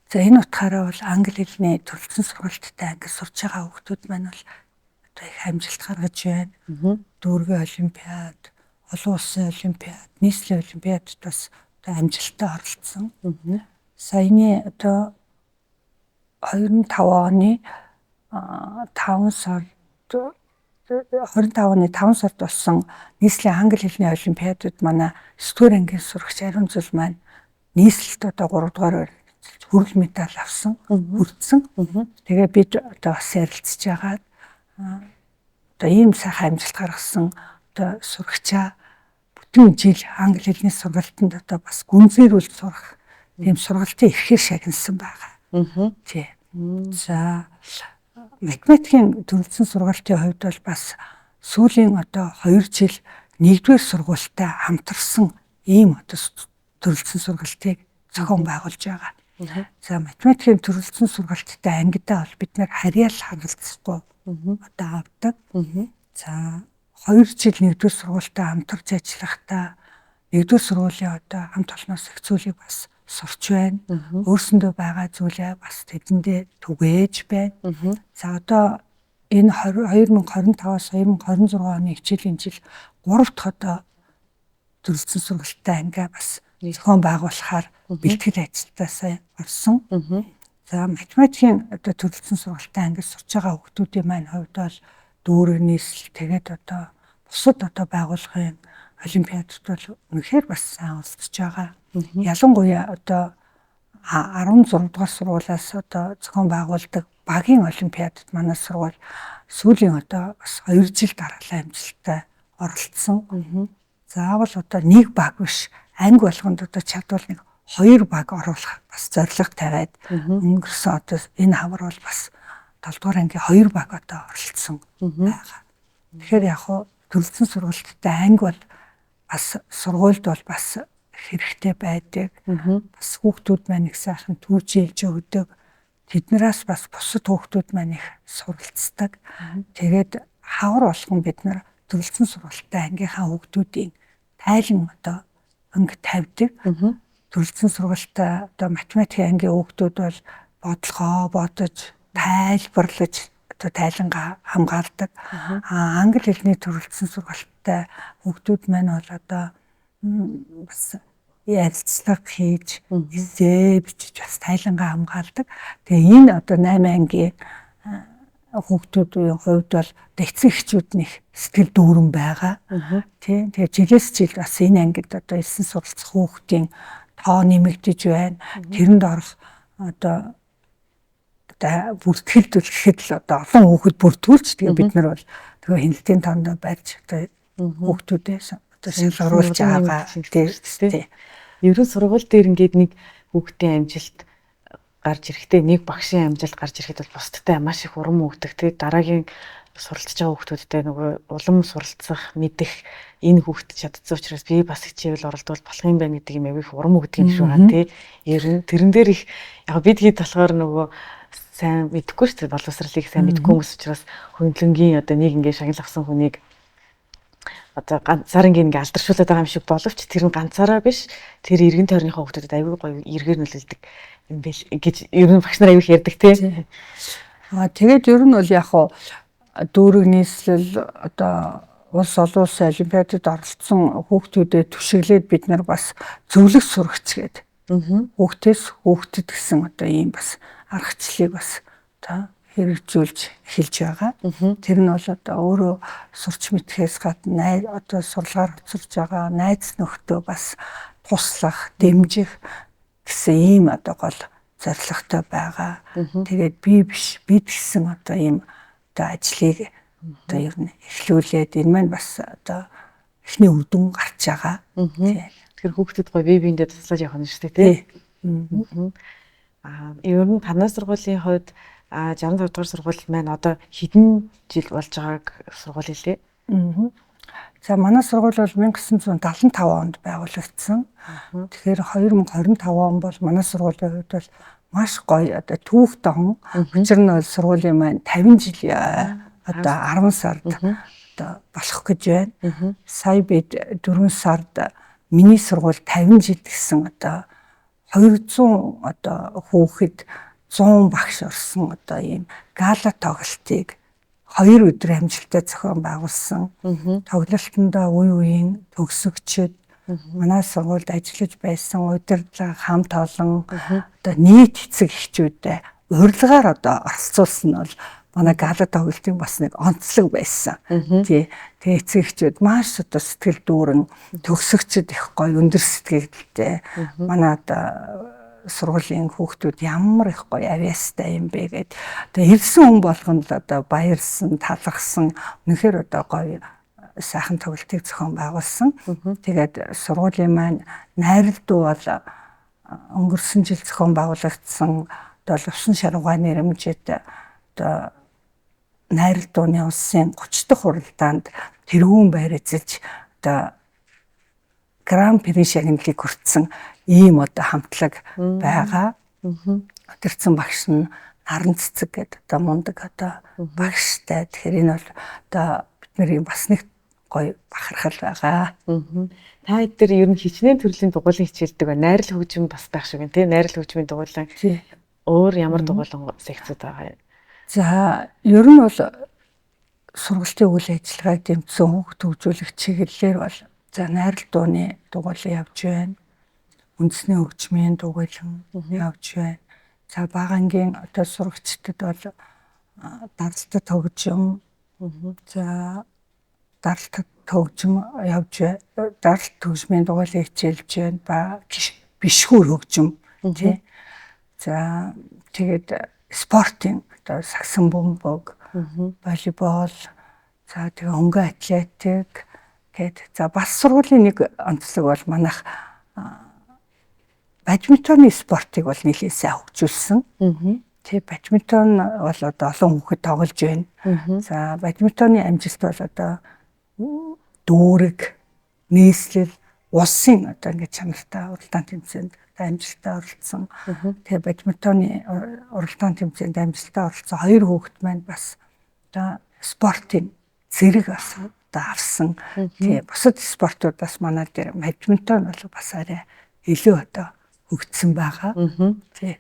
За энэ утгаараа бол англи хэлний төрөлжсөн сургалттай анги сурч байгаа хүүхдүүд маань бол одоо их амжилт гаргаж байна. Дүүргийн олимпиад, олон улсын олимпиад, нийслэлийн олимпиадад бас одоо амжилттай оролцсон. Саяны одоо 25 оны 5 сард 25 оны 5 сард болсон нийслэлийн англи хэлний олимпиадад манай 9-р ангийн сурагч Ариун Зул маань нийслэлд одоо 3 дугаар хүрэл медаль авсан, хүртсэн. Тэгээ бид одоо бас ярилцж байгаа одоо ийм сайхан амжилт гаргасан одоо сурагчаа бүтэн жил англи хэлний сургалтанд одоо бас гүнзгийрүүл сурах тийм сургалтын эрхээр шагнасан байгаа. Тий. За математикийн төрөлжсөн сургалтын хувьд бол бас сүүлийн одоо 2 жил 1-р сургуультай хамтарсан ийм одоо төрөлжсөн сургалтыг зохион байгуулж байгаа. За математикийн төрөлжсөн сургалттай ангидаа бол бид нэр харьяал харилцахгүй одоо авдаг. За 2 жил 1-р сургуультай хамтарч ажиллахдаа 1-р сургуулийн одоо хамт олноос их зүйлийг бас сурч байна. Өөрсөндөө байгаа зүйлээ бас тэдэндээ түгээж байна. За одоо энэ 2025-аас 2026 оны хичээлийн жил 3 дахь одоо төрөлжсөн сургалттай ангиа бас зохион байгуулахаар бэлтгэл ажилтаасаа орсон. За математикийн одоо төрөлжсөн сургалттай ангид сурч байгаа хүүхдүүдийн маань хувьд бол дүүрэг нийслэл тэгээд одоо бусад одоо байгууллагын олимпиадад бол үнэхээр бас сайн оролцож байгаа. Ялангуяа одоо 16 дугаар сургуулиас одоо зохион байгуулдаг багийн олимпиадад манай сургууль сүүлийн одоо бас 2 жил дараалал амжилттай оролцсон. Заавал одоо нэг баг биш анги болгонд одоо чадвал нэг 2 баг оруулах бас зорилго тавиад өнгөрсөн одоо энэ хавар бол бас 7 дугаар ангийн 2 баг одоо оролцсон байгаа. Тэгэхээр яг хуу төрөлжсөн сургалттай анги бол бас сургуульд бол бас хэрэгтэй байдаг. Бас хүүхдүүд маань их сайхан түүжүүлж өгдөг. Тэднээс бас бусад хүүхдүүд маань их суралцдаг. Тэгээд хавар болгон бид нар төрөлжсөн сургалттай ангийнхаа хүүхдүүдийн тайлан одоо анги тавьдаг. Төрөлцсөн сургалтаа одоо математикийн ангийн хүүхдүүд бол бодлогоо бодож, тайлбарлаж одоо тайлангаа хамгаалдаг. Англи хэлний төрөлцсөн сургалттай хүүхдүүд маань бол одоо бас ярилцлага хийж, эссе бичиж бас тайлангаа хамгаалдаг. Тэгээ энэ одоо 8 ангийн хүүхдүүдийн хувьд бол эцэг эхчүүд нэг сэтгэл дүүрэн байгаа. Тийм. Тэгээ жилээс жил бас энэ ангид одоо элсэн суралцах хүүхдийн тоо нэмэгдэж байна. Тэрэнд орох одоо бүртгэлдүүл гэхэд л одоо олон хүүхэд бүртгүүлж тэгээ бид нар бол тэгээ хяналтын тоондоо барьж одоо хүүхдүүдээс одоо шалгаруулж байгаа тийм. Ерөн сургууль дээр ингээд нэг хүүхдийн амжилт гарч ирэхдээ нэг багшийн амжилт гарч ирэхэд бол бусдтай маш их урам өгдөг. Тэгээ дараагийн суралцж байгаа хүүхдүүдтэй нөгөө улам суралцах, мэдэх энэ хүүхд чадсан учраас би бас хичээл оролдвол болох юм байна гэдэг юм яг их урам өгдөг юм шиг байгаа тий. Ерөн тэрэн дээр их яг бид хэд болохоор нөгөө сайн мэдэхгүй шүү дээ. Боловсролыг сайн мэдэхгүй хүмүүс учраас хөндлөнгийн одоо нэг ингэ шагнал авсан хүнийг одоо ганцаар ингээ алдаршуулад байгаа юм шиг боловч тэр нь ганцаараа биш. Тэр эргэн тойрныхоо хүүхдүүдэд аюул гоё эргээр нөлөөлдөг юм бэл гэж ер нь багш нар аюул ярьдаг тий. Тэгээд ер нь бол яг хуу дүүрэг нийслэл одоо улс олон улсын олимпиадад оролцсон хүүхдүүдэд түшиглээд бид нар бас зөвлөх сурагч гэдэг. Хүүхдээс хүүхдэд гэсэн одоо ийм бас аргачлалыг бас одоо хэрэгжүүлж эхэлж байгаа. Тэр нь бол одоо өөрөө сурч мэдхээс гадна одоо сурлагаар хоцорж байгаа найз нөхдөө бас туслах, дэмжих гэсэн ийм одоо гол зорилготой байгаа. Тэгээд би биш бид гэсэн одоо ийм одоо ажлыг одоо ер нь эхлүүлээд энэ маань бас одоо эхний үдэн гарч байгаа. Тэгэхээр хүүхдүүд гоё бие биендээ туслаж явах нь шүү дээ тий. Ер нь танай сургуулийн хувьд 65 дугаар сургууль маань одоо хэдэн жил болж байгааг сургууль хэлээ. За манай сургууль бол 1975 онд байгуулагдсан. Тэгэхээр 2025 он бол манай сургуулийн хувьд бол маш гоё одоо түүх дон. Учир нь бол сургуулийн маань 50 жил одоо 10 сард одоо болох гэж байна. Сая бид 4 сард миний сургууль 50 жил гэсэн одоо 200 одоо хүүхэд 100 багш орсон одоо ийм гала тоглолтыг 2 өдрийн амжилттай зохион байгуулсан. Тоглолтондоо үе үеийн төгсөгчд манай сургуульд ажиллаж байсан удирдлага хамт олон одоо нийт эцэг эхчүүдээ урилгаар одоо оролцуулсан нь бол манай гала тоглолтын бас нэг онцлог байсан. Тий. Тэгээ эцэг эхчүүд маш одоо сэтгэл дүүрэн төгсөгчд их гоё өндөр сэтгэлдээ манай одоо сургуулийн хүүхдүүд ямар их гоё авьяастай юм бэ гэд. Тэгээ ирсэн хүн болгонд одоо баярлсан, талархсан үнэхээр одоо гоё сайхан тоглолтыг зохион байгуулсан. Тэгээд сургуулийн маань найралдуу бол өнгөрсөн жил зохион байгуулагдсан одоо Лувсан шаргууны нэрмжид одоо найралдууны улсын 30 дахь хуралдаанд тэргүүн байр эзэлж одоо Гран При шагналыг хүртсэн ийм одоо хамтлаг байгаа. Өдөрцөн багш нь Наран цэцэг гэдэг одоо мундаг одоо багштай. Тэгэхээр энэ бол одоо бидний бас нэг гоё бахархал байгаа. Та хэд ер нь хичнээн төрлийн дугуйлан хичээлдэг байна. Найрал хөгжим бас байх шиг байна тий. Найрал хөгжмийн дугуйлан өөр ямар дугуйлан секцүүд байгаа юм? За ер нь бол сургалтын үйл ажиллагааг дэмжсэн хүүхд хөгжүүлэх чиглэлээр бол за найрал дууны дугуйлан явж байна. Үндэсний хөгжмийн дугуйлан явж байна. За багангийн одоо сурагчдад бол даралтад хөгжим за даралтад хөгжим явж байна. Даралт хөгжмийн дугуйлан хичээлж байна. Ба бишгүүр хөгжим тий. За тэгээд спортын одоо сагсан бөмбөг, волейбол, за тэгээ хөнгөн атлетик гэд. За бас сургуулийн нэг онцлог бол манайх бадминтоны спортыг бол нэлээд сайн хөгжүүлсэн. Тэг бадминтон бол одоо олон хүүхэд тоглож байна. За бадминтоны амжилт бол одоо дүүрэг, нийслэл, улсын одоо ингээд чанартай уралдаан тэмцээнд амжилттай оролцсон. Тэгээ бадминтоны уралдаан тэмцээнд амжилттай оролцсон 2 хүүхэд маань бас одоо спортын зэрэг бас одоо авсан. Тэгээ бусад спортуудаас манай дээр бадминтон бол бас арай илүү одоо хөгжсөн байгаа. Тий.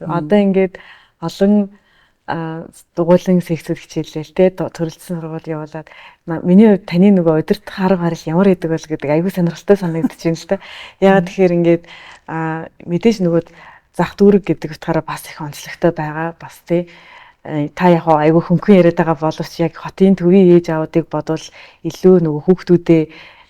Одоо ингээд олон дугуйлан секцэд хичээлэл те төрөлцсөн сургууль явуулаад миний хувьд таны нөгөө удирдах арга барил ямар идэг бол гэдэг айгүй сонирхолтой санагдаж байна л да. Яагаад тэгэхээр ингээд мэдээж нөгөө зах дүүрэг гэдэг утгаараа бас их онцлогтой байгаа. Бас тий та яг айгүй хөнгөн яриад байгаа боловч яг хотын төвийн ээж аавуудыг бодвол илүү нөгөө хүүхдүүдээ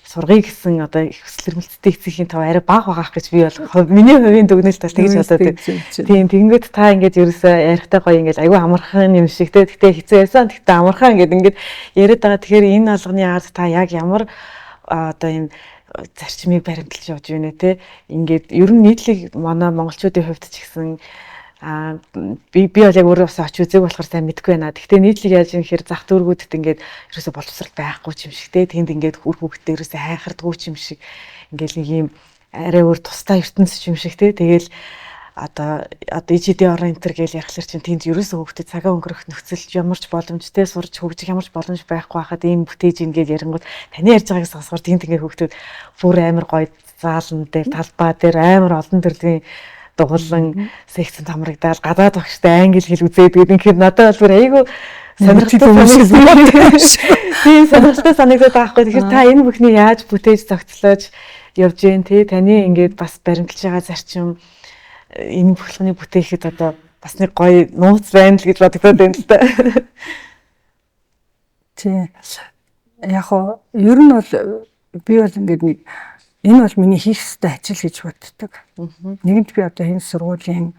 сургая гэсэн одоо их хүсэл эрмэлзэлтэй эцгийн тав арай бага байгаах гэж би бол миний хувийн дүгнэлт бол тэгж бодоод байна. Тийм тэгэнгүүт та ингээд ерөөсөө ярихтай гоё ингээд айгүй амархан юм шиг те. Гэтэ хэцүү байсан. Гэтэ амархан ингээд яриад байгаа. Тэгэхээр энэ алганы ард та яг ямар одоо юм зарчмыг баримталж явж байна те. Ингээд ер нь нийтлэг манай монголчуудын хувьд ч гэсэн би бол яг өөрөө бас очиж үзег болохоор сайн мэдэхгүй байна. Гэхдээ нийтлэг яаж юм хэр зах дүүргүүдэд ингээд ерөөсө боловсрал байхгүй ч юм шиг те. Тэнд ингээд үр хөвгтөө ерөөсө хайхардгүй ч юм шиг ингээд нэг юм арай өөр тустай ертөнц ч юм шиг те. Тэгэл одоо ижид орон энтер гэж ярихлаар чинь тэнд ерөөсө хөвгтөд цагаа өнгөрөх нөхцөл ямар ч боломжтой сурч хөгжих ямар ч боломж байхгүй хахад ийм бүтээж ингээд ярингууд таны ярьж байгаагаас сонсохоор тэнд ингээд хөвгтөд бүр амар гоё заалан дээр талбай дээр амар олон төрлийн дугуулан секцэнд хамрагдаал гадаад багштай англи хэл үзээд гэдэг. Надад бол бүр айгүй сонирхолтой тийм сонирхолтой санагдаад байгаа байхгүй. Тэгэхээр та энэ бүхний яаж бүтээж зохицлооч явж гэн тий таны ингээд бас баримталж байгаа зарчим энэ бүхний бүтээхэд одоо бас нэг гоё нууц байна л гэж бодогдоод байна л да. Тий яг ер нь бол би бол ингээд нэг энэ бол миний хийх ёстой ажил гэж боддог. Нэгэнт би одоо энэ сургуулийн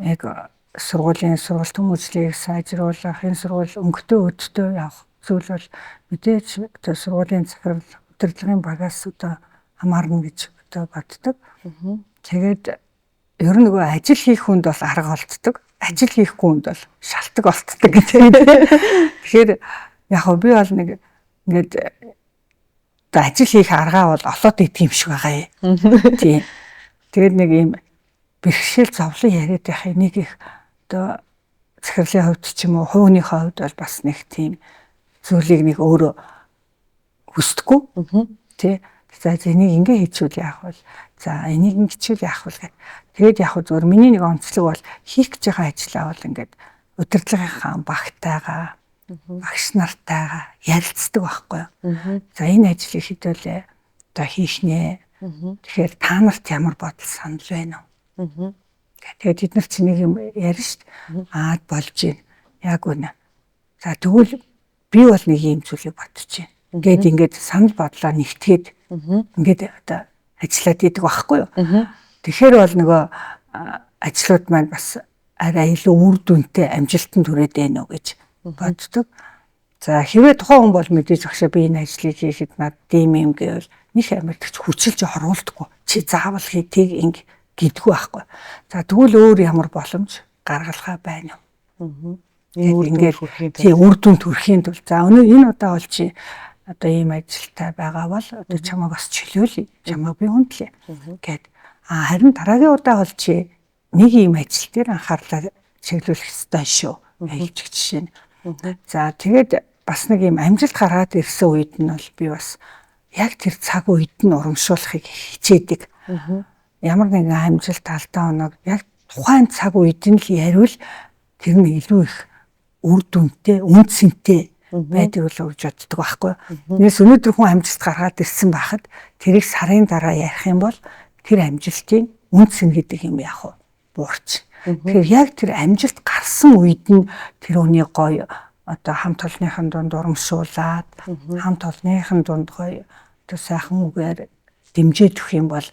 яг сургуулийн сургалт хүмүүжлийг сайжруулах, энэ сургууль өнгөтэй өдөртөө явах зүйл бол мэдээж одоо сургуулийн захирал удирдлагын багаас одоо хамаарна гэж одоо боддог. Тэгээд ер нь нөгөө ажил хийх хүнд бол арга олддог. Ажил хийхгүй хүнд бол шалтгаан олддог гэж. Тэгэхээр яг би бол нэг ингээд ажил хийх аргаа бол олоод идэх юм шиг байгаа юм. Тийм. Тэгээд нэг юм бэрхшээл зовлон яриад байх нэг их одоо захирлын хувьд ч юм уу хувийнхаа хувьд бол бас нэг тийм зүйлийг нэг өөрөө хүсдэггүй. Тий. За энийг ингээ хийчихвэл яах вэ? За энийг ингэчихвэл яах вэ? Тэгээд яг зөвөр миний нэг онцлог бол хийх гэж байгаа ажлаа бол ингээд удирдлагынхаа багтайгаа багш нартайгаа ярилцдаг байхгүй юу. За энэ ажлыг хэдүүлээ одоо хийшнэ. Тэгэхээр та нарт ямар бодол санал байна уу? Тэгээд бид нар чинь нэг юм ярина шүү дээ. Болж байна. Яг үнэ. За тэгвэл би бол нэг юм зүйлийг бодож байна. Ингээд санал бодлоо нэгтгээд ингээд одоо ажиллаад идэг байхгүй юу. Тэгэхээр бол нөгөө ажлууд маань бас арай илүү үр дүнтэй амжилтанд хүрээд байна уу гэж боддог. За хэрвээ тухайн хүн бол мэдээж багшаа би энэ ажлыг хийхэд над тийм юм гэвэл нэг амьдч хүчилж оруулдаггүй. Чи заавал хийтийг инг гэдэггүй байхгүй. За тэгвэл өөр ямар боломж гаргалгаа байна уу? Ингээд тий үр дүнд хүрэхийн тулд за энэ удаа бол чи одоо ийм ажилтай байгаа бол одоо чамаа бас чөлөөлье. Чамаа би хүндлээ гэд. Харин дараагийн удаа бол чи нэг ийм ажил дээр анхаарлаа чиглүүлэх ёстой шүү. Хэлж жишээ нь. За тэгээд бас нэг юм амжилт гаргаад ирсэн үед нь бол би бас яг тэр цаг үед нь урамшуулахыг хичээдэг. Ямар нэгэн амжилт алдаа оног яг тухайн цаг үед нь л яривал тэр нь илүү их үр дүнтэй, үнцэнтэй байдаг л гэж боддог байхгүй. Нэгээс өнөөдөр хүн амжилт гаргаад ирсэн байхад тэрийг сарын дараа ярих юм бол тэр амжилтын үнцэн гэдэг юм яах вэ? Буурч. Тэгэхээр яг тэр амжилт гарсан үед нь тэр хүний гоё одоо хамт олонныхын дунд урамшуулад хамт олонныхын дунд гоё одоо сайхан үгээр дэмжиж өгөх юм бол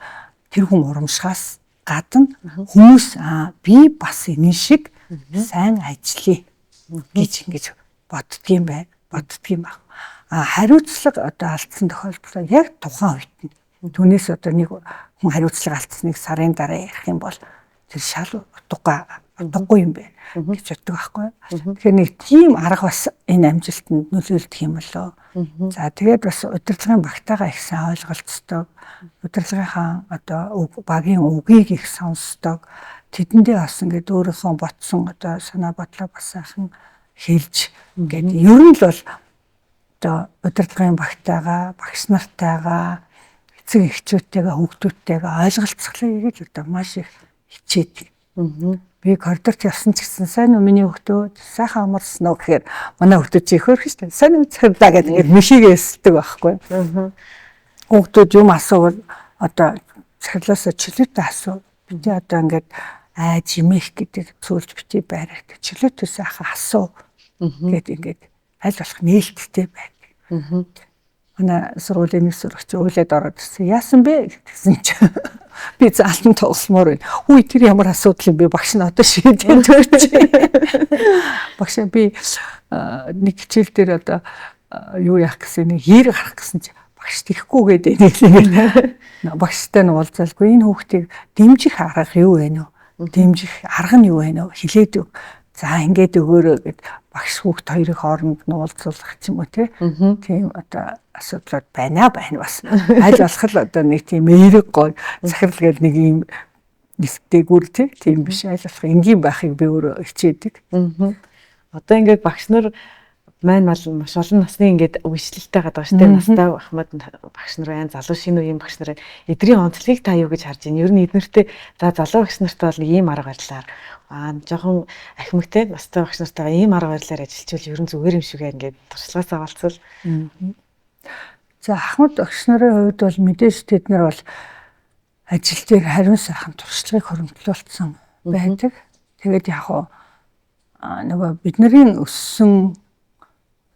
тэр хүн урамшихаас гадна хүмүүс би бас энэ шиг сайн ажиллая гэж ингэж боддгийм байна. Хариуцлага одоо алдсан тохиолдолд яг тухайн үед нь түүнээс одоо нэг хүн хариуцлага алдсныг сарын дараа ярих юм бол тэр шал утгагүй юм байна гэж боддог байхгүй. Тэгэхээр нэг тийм арга бас энэ амжилтанд нөлөөлдөг юм болоо. За тэгээд бас удирдлагын багтайгаа их сайн ойлголцдог. Удирдлагынхаа одоо багийн үгийг их сонсдог. Тэдэндээ бас ингээд өөрийнхөө ботсон одоо санаа бодлоо бас сайхан хэлж ингээд ер нь л бол одоо удирдлагын багтайгаа, багш нартайгаа, эцэг эхчүүдтэйгээ, хүүхдүүдтэйгээ ойлголцохлыг гэж одоо маш их хичээдэг. Би коридорт явсан ч гэсэн сайн уу миний хүүхдүүд сайхан амарсан уу гэхээр манай хүүхдүүд чи хөөрхөн шүү дээ. Сайн уу цахилдаа гэдэг мишигээ эсэлдэг байхгүй. Хүүхдүүд юм асуувал одоо цахилаасаа чөлөөтэй асуу. Би одоо ингээд айж имэх гэдэг цүүлж бити байрах. Чөлөөтэй сайхан асуу гэд ингээд аль болох нээлттэй байдаг. Манай сургуулийн нэг сурагч өөлөд ороод ирсэн. Яасан бэ гэсэн чинь би заалтан тоглосмоор байна. Үгүй тэр ямар асуудал юм бэ? Багш нь одоо шийдэн төрч. Багш би нэг хичээл дээр одоо юу яах гэсэн нэг хэр гарах гэсэн чи багш тийхгүй гэдэг нэг багштай нь уулзалгүй энэ хүүхдийг дэмжих арга юу вэ нөө? Дэмжих арга нь юу вэ нөө? Хилээд өг. За ингээд өгөөрөө гэд багш хүүхд хоёрын хооронд нь уулзуулах ч юм уу тийм одоо асуудлууд байна бас. Аль болох л одоо нэг тийм эерэг гой захирал гэл нэг юм нэвтэгүүр тийм биш аль болох энгийн байхыг би өөрөө хичээдэг. Одоо ингээд багш нар маань маш олон насны ингээд үешлэлтэй гадаг штэ настай ахмад багш нар байна, залуу шинэ үеийн багш нар байна. Эдний онцлогийг та юу гэж харж байна? Ер нь эднэртэй за залуу багш нартай бол ийм арга барилаар жоохон ахимагтай настай багш нартайгаа ийм арга барилаар ажиллачвал ер нь зүгээр юм шиг байна ингээд туршлагаас авалцвал. За ахмад багш нарын хувьд бол мэдээж тэд нар бол ажил дээр хариун сайхан туршлагыг хөрөмтлүүлсэн байдаг. Тэгээд яг нөгөө бидний өссөн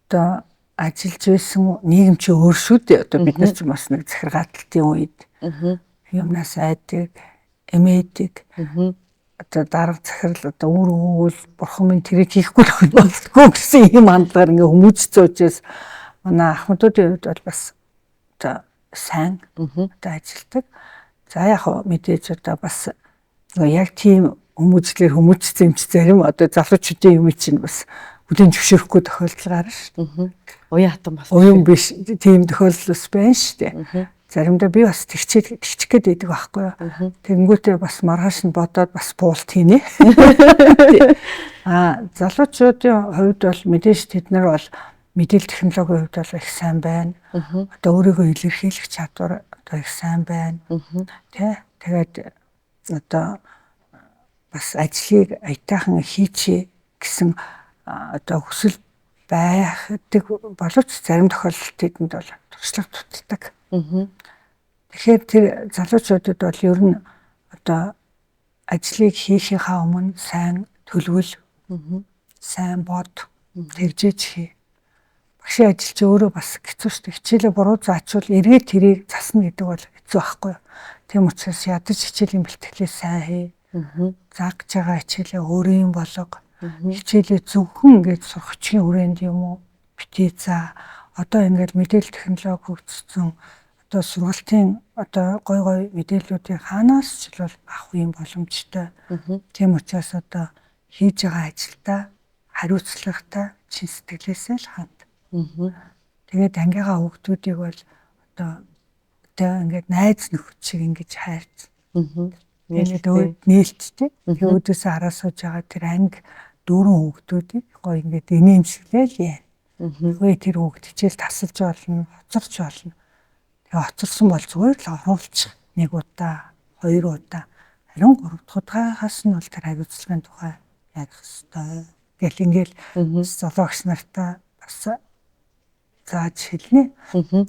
одоо ажиллаж байсан нийгэм чи өөр шүү дээ. Одоо бид нар ч бас нэг захиргааталтын үед юмнаас айдаг, эмээдэг. Одоо дарга захирал одоо үр өгвөл бурхан минь тэрийг хийхгүй болтгоо гэсэн юм хандлагаар ингээ хүмүүжсэн учраас манай ахмадуудын хувьд бол бас одоо сайн одоо ажилдаг. За яг мэдээж одоо бас яг тийм хүмүүжлэр хүмүүжсэн юм чи зарим одоо залуучуудын юм чинь бас бүдэн зөвшөөрөхгүй тохиолдол гарна шүү дээ. Уян хатан бас. Уян биш тийм тохиолдол бас байна шүү дээ. Заримдаа би бас тэгчих гээд байдаг байхгүй юу. Тэнгүүтээ бас маргааш нь бодоод бас буулт хийнэ. Залуучуудын хувьд бол мэдээж тэд нар бол мэдээлэл технологийн хувьд бол их сайн байна. Одоо өөрийгөө илэрхийлэх чадвар одоо их сайн байна. Тэгээд одоо бас ажлыг аятайхан хийчихье гэсэн одоо хүсэл байдаг боловч зарим тохиолдолд тэдэнд бол туршлага туталдаг. Тэгэхээр тэр залуучуудад бол ер нь одоо ажлыг хийхийнхаа өмнө сайн төлөвл, сайн бод, тэгжээж хий. Багшийн ажил чи өөрөө бас хэцүү шүү дээ. Хичээлээ буруу заачвал эргээд тэрийг засна гэдэг бол хэцүү байхгүй юу? Тийм учраас ядаж хичээлийн бэлтгэлээ сайн хий. Зааж байгаа хичээлээ өөрийн болго. Хичээлээ зөвхөн ингэж сургачийн хүрээнд юм уу? Битээ за. Одоо ингээд мэдээлэл технологи хөгжсөн одоо сургалтын одоо гой мэдээллүүдийн хаанаас ч бол авах юм боломжтой. Тийм учраас одоо хийж байгаа ажилдаа хариуцлагатай чин сэтгэлээсээ л ханд. Тэгээд ангийнхаа хүүхдүүдийг бол одоо ингээд найз нөхөд шиг ингэж хайрц. Тэгээд нээлттэй. Тэгээд өөдөөсөө хараа сууж байгаа тэр анги дөрвөн хүүхдүүдийг гоё ингээд инээмсэглээл яа. Үгүй тэр хүүхд хичээл тасалж болно, хоцорч болно. Тэгээ хоцорсон бол зүгээр л оруулчих. Нэг удаа, хоёр удаа. Харин гурав дахь удаагаас нь бол тэр хариуцлагын тухай ярих ёстой. Гэл ингээл зоологч нартаа бас зааж хэлнэ.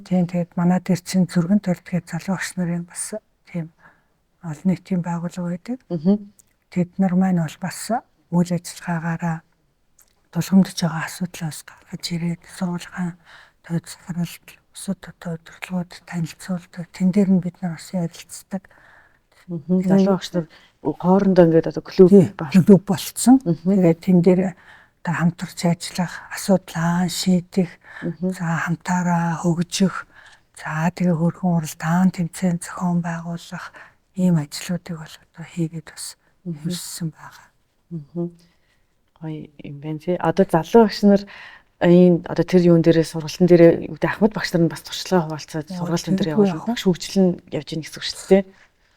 Тийм тэгээд манай дээр чинь зөргөн төрдгээд залуугч нарын бас тийм олон нийтийн байгууллага байдаг. Тэд нар маань бол бас үйл ажиллагаагаараа тулгамдж байгаа асуудлаас гаргаж ирээд сургуулийн тойд захиралт, өсөд удирдлагууд танилцуулдаг. Тэн дээр нь бид нар бас ярилцдаг. Залуугч нар хоорондоо ингээд одоо клуб болцсон. Тэгээд тэн дээр одоо хамтарч ажиллах, асуудлаа шийдэх, за хамтаараа хөгжих, за тэгээ хөрхөн уралдаан тэмцээн зохион байгуулах ийм ажлуудыг бол одоо хийгээд бас хэлсэн байгаа. Гоё юм байна тий. Одоо залуу багш нар энэ одоо тэр юун дээрээ сургалтын дээрээ ахмад багш нар нь бас туршлага хуваалцаад сургалтын дээр явуулах хөгжил нь явж ийн гэсэн үг шүү дээ.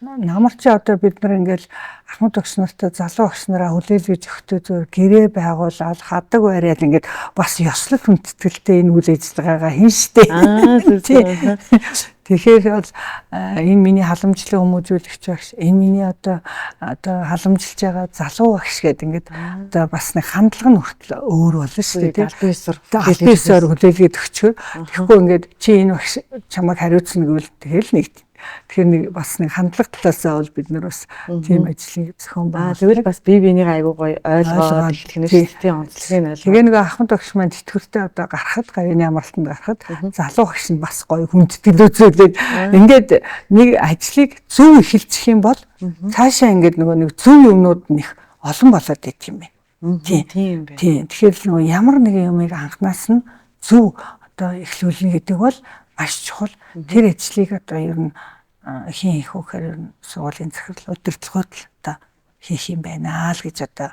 намар чи одоо бид нар ингээл ахмад багш нартай залуу багш нараа хүлээлгэж өгтөө зөв гэрээ байгуулаад хадаг бариад ингээд бас ёслол хүндэтгэлтэй энэ үйл ажиллагаагаа хийн штэ. Тэгэхээр бол энэ миний халамжлалын хүмүүжүүлэгч багш, энэ миний одоо халамжилж байгаа залуу багш гэдэг ингээд одоо бас нэг хандлага нь хүртэл өөр болно шүү дээ. Албан ёсоор хүлээлгээд өгчөө. Тэгэхгүй ингээд чи энэ багш чамайг хариуцна гэвэл тэгэл нэг тэгэхээр нэг бас нэг хандлага талаасаа бол бид нар бас тийм ажлыг зохион байгуулсан. Тэгвэл бас бие биенийг айгуу гоё ойлгоод техникийн онцлогийг ойлгоо. Тэгээ нэг ахмад багш маань тэтгэвртэй одоо гарахад гавьяаны амралтанд гарахад залуу багш нь бас гоё хүндэтгэл үзүүлээд ингээд нэг ажлыг зөв эхэлчих юм бол цаашаа ингээд нөгөө нэг зөв юмнууд нэх олон болоод идэх юм байна. Тийм байна. Тийм. Тэгэхээр нөгөө ямар нэгэн юмыг анханаас нь зөв одоо эхлүүлнэ гэдэг бол маш чухал. Тэр ажлыг одоо ер нь хийх үхээр ер нь сургуулийн захирал удирдлагууд л одоо хийх юм байна л гэж одоо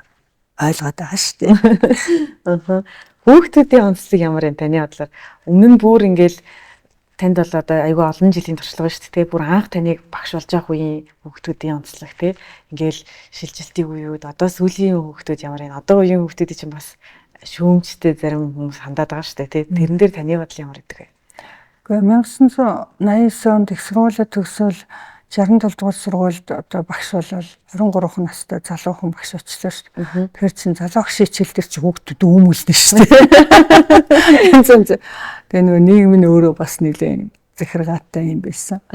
ойлгоод байгаа шүү дээ. Хүүхдүүдийн онцлог ямар юм таны бодлоор? Өмнө нь бүр ингээл танд бол одоо айгүй олон жилийн туршлага шүү дээ. Бүр анх таныг багш болж авах үеийн хүүхдүүдийн онцлог те. Ингээл шилжилтийн үеуд одоо сүүлийн хүүхдүүд ямар юм? Одоо үеийн хүүхдүүдийн чинь бас шүүмжтэй зарим хүмүүс хандаад байгаа шүү дээ те. Тэрэн дээр таны бодол ямар гэдэг вэ? 1989 онд их сургуулиуд төгсөөл 67 дугаар сургуульд одоо багш болол 23 настай залуухан багш очлоо шүү дээ. Тэр чинь залуу багш хичээл дээр чи хүүхдүүд өөмөлдөн шүү дээ. Тэгээ нөгөө нийгэм нь өөрөө бас нэлээд захиргаатай юм байсан.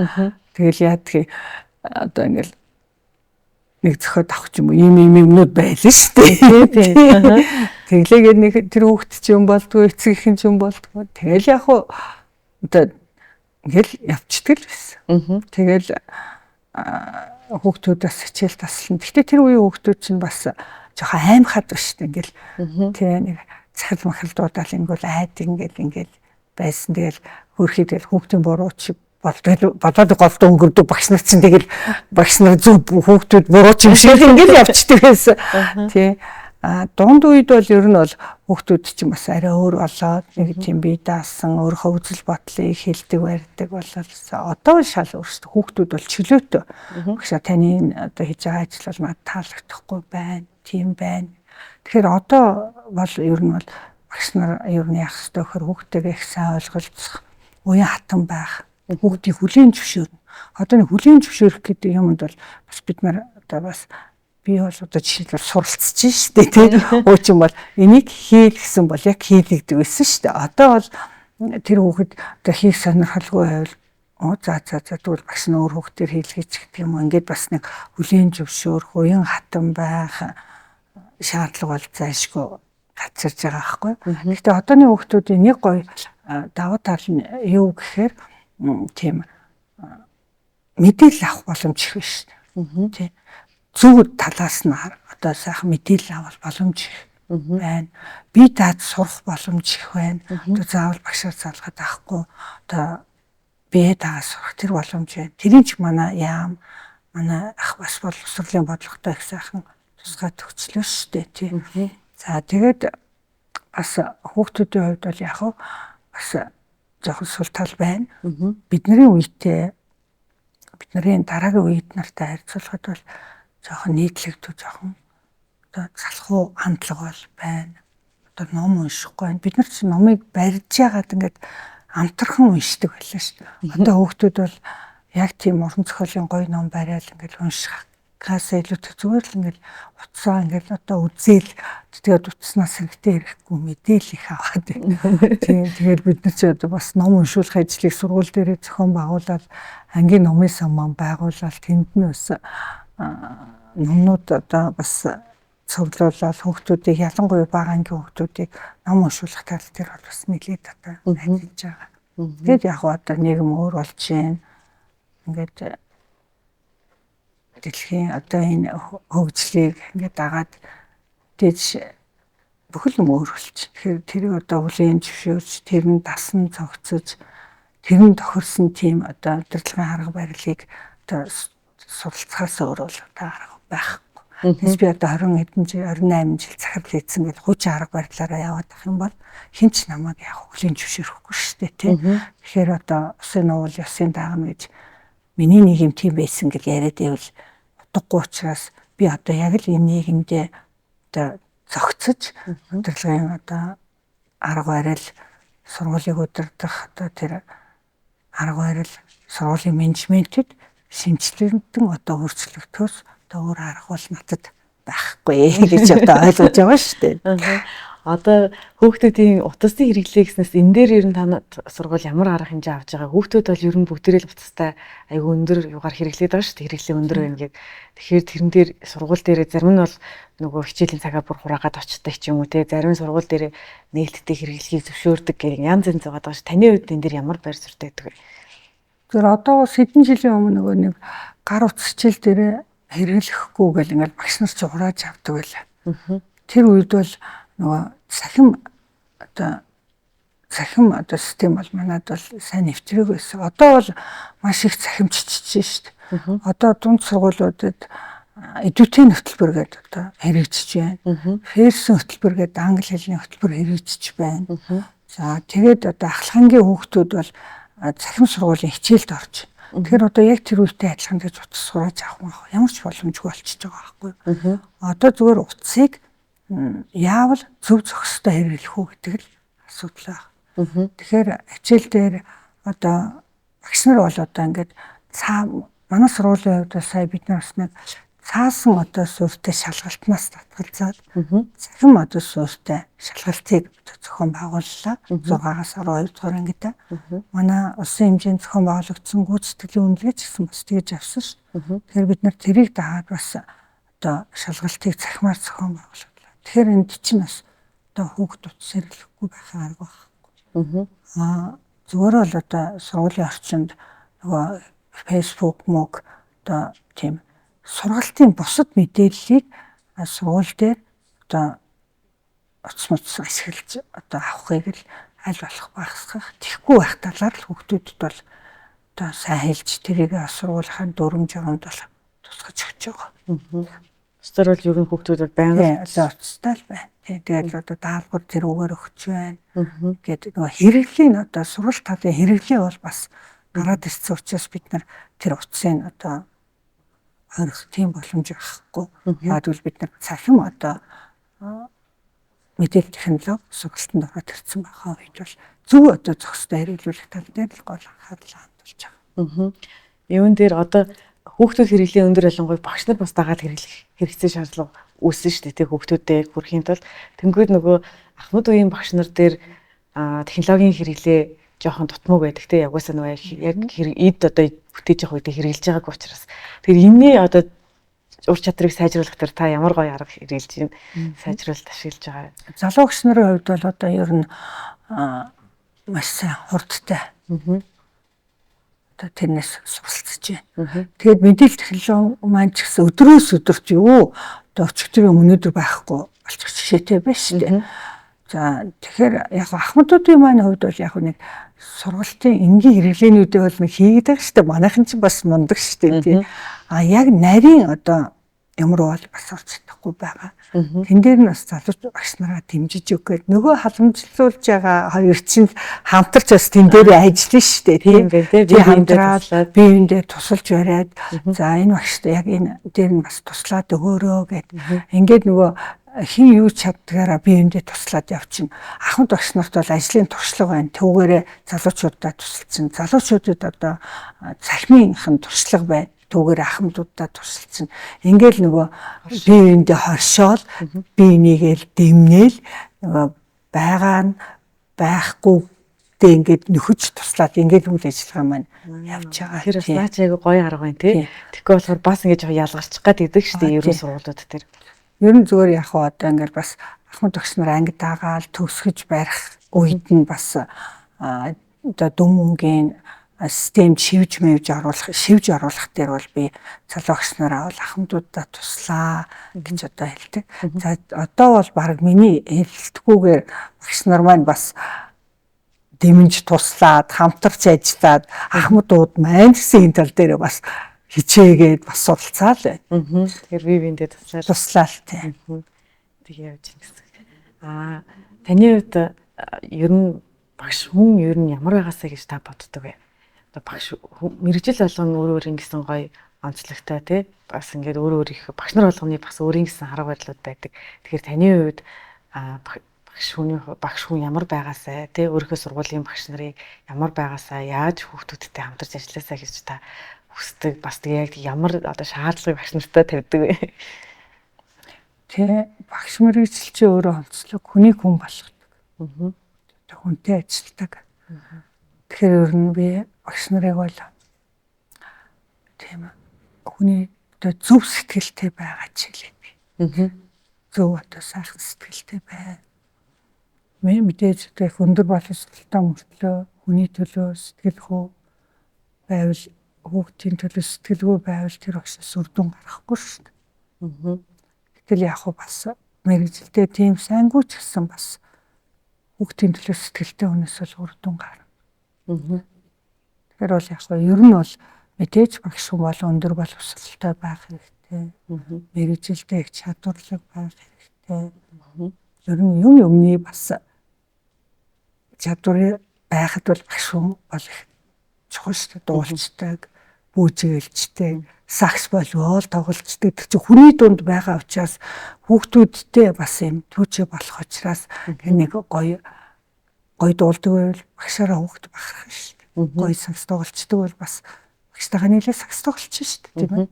Тэгэл яадгийг одоо ингээл нэг зөхиод авах юм уу ийм юмнууд байлаа шүү дээ. Тэглээгээд нэг тэр хүүхд ч юм болдгоо эцэгхэн ч юм болдгоо. Тэгэл яг хуу одоо ингээл явцдаг л байсан. Тэгэл хүүхдүүдээс хичээл таслан. Гэхдээ тэр үеийн хүүхдүүд чинь бас жоохон аймхад ба шүү дээ. Ингээл тэгээ нэг цахил махал дуудаал ингээл айд ингээл байсан. Тэгэл хөрхий тэгэл хүүхдийн буруу чи бодоод голд өнгөрдөг багш нар чинь тэгэл багш нар зөв хүүхдүүд буруу ч юм шиг ингээл явцдаг байсан. Тий. Дунд үед бол ер нь бол хүүхдүүд чинь бас арай өөр болоод нэг тийм бие даасан өөрийнхөө үзэл бодлыг хэлдэг барьдаг болол одоо шал өөрсдөө хүүхдүүд бол чөлөөтэй. Багш таны одоо хийж байгаа ажил бол надад таалагдахгүй байна. Тийм байна. Тэгэхээр одоо бол ер нь бол багш нар ер нь яах ёстой гэхээр хүүхдтэйгээ их сайн ойлголцох, уян хатан байх, хүүхдийг хүлээн зөвшөөрнө. Одоо нэг хүлээн зөвшөөрөх гэдэг юмд бол бас бид нар одоо бас би бол одоо жишээлбэл суралцж штэ тий. Уучин бол энийг хийх гэсэн бол яг хийлэгдэг байсан штэ. Одоо бол тэр хүүхэд одоо хийх сонирхолгүй байвал за тэгвэл багш нь өөр хүүхдээр хийлгэж гэх юм уу. Ингээд бас нэг хүлээн зөвшөөрөх, уян хатан байх шаардлага бол зайлшгүй гацарж байгаа байхгүй. Гэхдээ одооны хүүхдүүдийн нэг гоё давуу тал нь юу гэхээр тийм мэдээлэл авах боломж их байна штэ. Тий. Зөв талаас нь одоо сайхан мэдээлэл авах боломж байна. Бие даад сурах боломж их байна. Одоо заавал багшаар залгаад авахгүй одоо бие даа сурах тэр боломж байна. Тэрийн ч манай яам манай ах бас боловсролын бодлоготой их сайхан тусгай төгслөө шүү дээ тий. За тэгээд бас хүүхдүүдийн хувьд бол яг бас жоохон сул тал байна. Бидний үетэй бидний дараагийн үед нартай харьцуулахад бол жоохон нийтлэгдүү жоохон одоо залхуу хандлага бол байна. Одоо ном уншихгүй байна. Бид нар чинь номыг барьж яагаад ингээд амтархан уншдаг байлаа шүү дээ. Одоо хүүхдүүд бол яг тийм уран зохиолын гоё ном бариад ингээд уншихаас илүүтэй зүгээр л ингээд утсаа ингээд одоо үзээл тэгээд утаснаас хэрэгтэй ирэхгүй мэдээлэл их аваад байна. Тэгээд бид нар чи одоо бас ном уншуулах ажлыг сургууль дээрээ зохион байгуулаад ангийн номын сан маань байгуулаад тэнд нь бас номнууд одоо бас цуглуулаад хүүхдүүдийг ялангуяа бага ангийн хүүхдүүдийг ном уншуулах тал дээр бол бас нэлээд одоо ажиллаж байгаа. Тэгээд яг одоо нийгэм өөр болж байна. Ингээд дэлхийн одоо энэ хөгжлийг ингээд дагаад дэж бүхэл юм өөр болж. Тэгэхээр тэрийг одоо хүлээн зөвшөөрч, тэр нь дасан цогцож, тэр нь тохирсон тийм одоо удирдлагын арга барилыг одоо суралцахаас өөр бол одоо арга байхгүй. Тэс би одоо 20 хэдэн жил 28 жил захирал хийсэн гэж хуучин арга барилаараа яваад ах юм бол хинч намайг яг хүлээн зөвшөөрөхгүй шүү дээ тий. Тэгэхээр одоо усын уул ёсын дагна гэж миний нийгэм тийм байсан гэж яриад байвал утгагүй учраас би одоо яг л энэ нийгэмдээ одоо зогцож удирдлагын одоо арга барил сургуулийг удирдах одоо тэр арга барил сургуулийн менежментэд шинжилгээдэн одоо өөрчлөгдөхөөс одоо өөр арга бол надад байхгүй гэж одоо ойлгож байгаа шүү дээ. Одоо хүүхдүүдийн утасны хэрэглээ гэснээс энэ дээр ер нь та сургууль ямар арга хэмжээ авч байгаа? Хүүхдүүд бол ер нь бүгдээрээ л утастай айгүй өндөр югаар хэрэглээд байгаа шүү дээ. Хэрэглээ өндөр байна гэд. Тэгэхээр тэрэн дээр сургууль дээрээ зарим нь бол нөгөө хичээлийн цагаа бүр хураагаад очдаг ч юм уу те. Зарим сургууль дээрээ нээлттэй хэрэглэхийг зөвшөөрдөг гэх янз янз байгаа даа ш. Таны хувьд энэ дээр ямар байр суурьтай байдаг вэ? Тэр одоо хэдэн жилийн өмнө нөгөө нэг гар утас хичээл дээрээ хэрэглэхгүй гэл ингээл багш нар ч хурааж авдаг байлаа. Тэр үед бол нөгөө цахим одоо систем бол манайд бол сайн нэвтрэг байсан. Одоо бол маш их цахимччихжээ шүү дээ. Одоо дунд сургуулиудад эдүтийн хөтөлбөр гэдэг одоо хэрэгжиж байна. Ферсэн хөтөлбөр гэдэг англи хэлний хөтөлбөр хэрэгжиж байна. За тэгээд одоо ахлахангийн хүүхдүүд бол цахим сургуулийн хичээлд орж. Тэгэхээр одоо яг тэр үедээ адилхан гэж утас сураж авах ямар ч боломжгүй болчихж байгаа байхгүй. Одоо зүгээр утсыг яавал зөв зохистой хэрэглэх үү гэдэг л асуудал байна. Тэгэхээр хичээл дээр одоо багш нар бол одоо ингээд манай сургуулийн хувьд сая бид нар бас нэг цаасан одоо суурьтай шалгалтнаас татгалзаад цахим одоо суурьтай шалгалтыг зохион байгууллаа 6-аас 12 дугаар ангид. Манай улсын хэмжээнд зохион байгуулагдсан гүйцэтгэлийн үнэлгээч гэсэн бас тэгж авсан шүү. Тэгэхээр бид нар тэрийг дагаад бас одоо шалгалтыг цахимаар зохион байгууллаа. Тэгэхээр энд чинь бас одоо хүүхд утас хэрэглэхгүй байхын арга байхгүй. Зүгээр л одоо сургуулийн орчинд нөгөө Facebook мөг одоо тийм сургалтын бусад мэдээллийг сургууль дээр одоо утас ашиглаж одоо авахыг л аль болох багасгах. Тэхгүй байх талаар л хүүхдүүдэд бол одоо сайн хэлж тэрийг сургуулийнхаа дүрм журмд бол тусгаж өгч байгаа. Стор бол ер нь хүүхдүүдэд байнга утастай л байна. Тэгээд одоо даалгавар тэрүүгээр өгч байна. Гэдэг нөгөө хэрэглийн одоо сургалт талын хэрэглээ бол бас гараад ирсэн учраас бид нар тэр утсын одоо орох тийм боломж байхгүй. Яагвал бид нар цахим одоо мэдээлэл технологи сургалтанд ороод ирсэн байгаа үед бол зөв одоо зохистой хэрэглүүлэх тал дээр л гол анхаарал хандуулж байгаа. Юун дээр одоо хүүхдүүд хэрэглээ өндөр ялангуяа багш нар бас дагаад хэрэглэх хэрэгцээ шаардлага үүссэн шүү дээ. Тэг хүүхдүүдээ хүрхийн тулд тэнгууд нөгөө ахмад үеийн багш нар дээр технологийн хэрэглээ жоохон дутмаг байдаг те. Ягуусаа нөгөө яг эд одоо бүтээж явах үед хэрэгжилж байгааг учраас тэр энэний одоо ур чадрыг сайжруулах төр та ямар гоё арга хэрэгжилж сайжруулалт ашиглаж байгаа. Залуу багш нарын хувьд бол одоо ер нь маш сайн хурдтай. Одоо тэрнээс суралцж байна. Тэгээд мэдээлэл технологи маань ч гэсэн өдрөөс өдөрт юу одоо өчигдрийн өнөөдөр байхгүй болчих жишээтэй байна шүү дээ. За тэгэхээр яг ахмадуудын маань хувьд бол яг нэг сургалтын энгийн хэрэглээнүүдээ бол нэг хийгээд байгаа шүү дээ. Манайхан ч бас мундаг шүү дээ. Яг нарийн одоо ямар бол бас орж чадахгүй байгаа. Тэн дээр нь бас залууч багш нараа дэмжиж өгөх гээд нөгөө халамжлуулж байгаа хоёр чинь хамтарч бас тэн дээр ажиллана шүү дээ. Тийм байх. Хамтраад биеиндээ тусалж бариад за энэ багштай яг энэ дээр нь бас туслаад өгөөрөө гэд. Ингээд нөгөө хин юу чаддгаараа биеиндээ туслаад явчихна. Ахмад багш нарт бол ажлын туршлага байна. Түүгээрээ залуучуудаа тусалсан. Залуучуудад одоо цахимынхан туршлага байна. Түүгээр ахмадуудаа тусалсан. Ингээл нөгөө биеиндээ хоршоол биенийгээл дэмнээл нөгөө байгаа нь байхгүйдээ ингээд нөхөж туслаад ингээд үйл ажиллагаа маань явж байгаа. Тэр бас наач айгу гоё арга байна тий. Тэгэхгүй болохоор бас ингэж ялгарчих гад идэг шүү дээ ерөн сургуулиуд тэр. Ер нь зүгээр яг одоо ингээд бас ахмад багш нар анги дагаал төгсгөж барих үед нь бас одоо дүн мөнгөний систем шивж оруулах дээр бол би залуу багш нараа бол ахмадуудаа туслаа гэж одоо хэлдэг. За одоо бол баг миний хэлэлтгүйгээр багш нар маань бас дэмж туслаад хамтарч ажиллаад ахмадууд маань гэсэн энэ тал дээр бас хичээгээд бас суралцаа л байна. Тэгэхээр би биэндээ туслаа л тийм. Тэгээ явж байна. Таны хувьд ер нь багш хүн ер нь ямар байгаасаа гэж та боддог вэ? одоо багш мэрэгжил болгон өөр ингэсэн гоё онцлогтой тий бас ингээд өөр их багш нар болгоны бас өөрийн гэсэн арга барилуд байдаг. Тэгэхээр таны хувьд багш хүн ямар байгаасай тий өөрийнхөө сургуулийн багш нарыг ямар байгаасаа яаж хүүхдүүдтэй хамтарч ажилласаа гэж та хүсдэг бас яг ямар одоо шаардлагыг багш нартай тавьдаг вэ? Тэ багш мэрэгчлээ өөрөө онцлог хүнийг хүн болгодог. Тэ хүнтэй ажилладаг. Тэгэхээр ер нь би багш нарыг бол тийм хүний одоо зөв сэтгэлтэй байгаа ч хэлээ би. Зөв одоо сайхан сэтгэлтэй бай. Мэдээж их өндөр боловсролтой мөртлөө хүний төлөө сэтгэлгүй байвал хүүхдийн төлөө сэтгэлгүй байвал тэр багшаас үр дүн гарахгүй шүү дээ. Тэгэл яг бас мэрэгжилтэй тийм сайнгүй ч гэсэн бас хүүхдийн төлөө сэтгэлтэй хүнээс бол үр дүн гарна. Тэгэхээр бол яг ер нь бол мэдээж багш хүн бол өндөр боловсролтой байх хэрэгтэй. Мэрэгжилтэй их чадварлаг байх хэрэгтэй. Ер нь юмны бас чадвар байхад бол багш хүн бол их чухал шүү дээ. Дуулцдаг, бүүжгэлжтэй, сакс болвол тоглолцдог. Тэр чинь хүний дунд байгаа учраас хүүхдүүдтэй бас юм түүчээ болох учраас нэг гоё дуулдаг байвал багшаараа хүүхд бахарх шүү дээ. Гоё сакс тоглолцдог бол бас багштайгаа нийлээ сакс тоглолцсон шүү дээ, тийм ээ.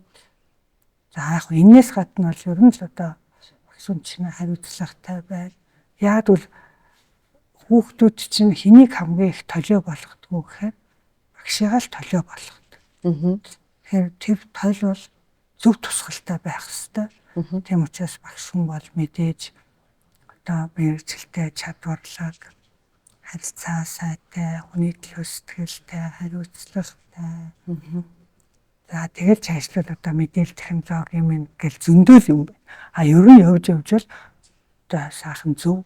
За яг энэс гадна бол ер нь л одоо багш хүн чинь хариуцлагатай байна. Яг бол хүүхдүүд чинь хэнийг хамгийн их толио болгодог вэ гэхээр багшигаа л толио болгодог. Тэгэхээр тэр тойл бол зөв тусгалтай байх ёстой. Тийм учраас багш хүн бол мэдээж одоо мэрэгжилтэй чадварлаг, харьцаа сайтай, хүний төлөө сэтгэлтэй, хариуцлагатай. За тэгэл цаашлаад одоо мэдээлэл технологи юм ингээл зөндөл юм байна. Ер нь явж л одоо сайхан зөв,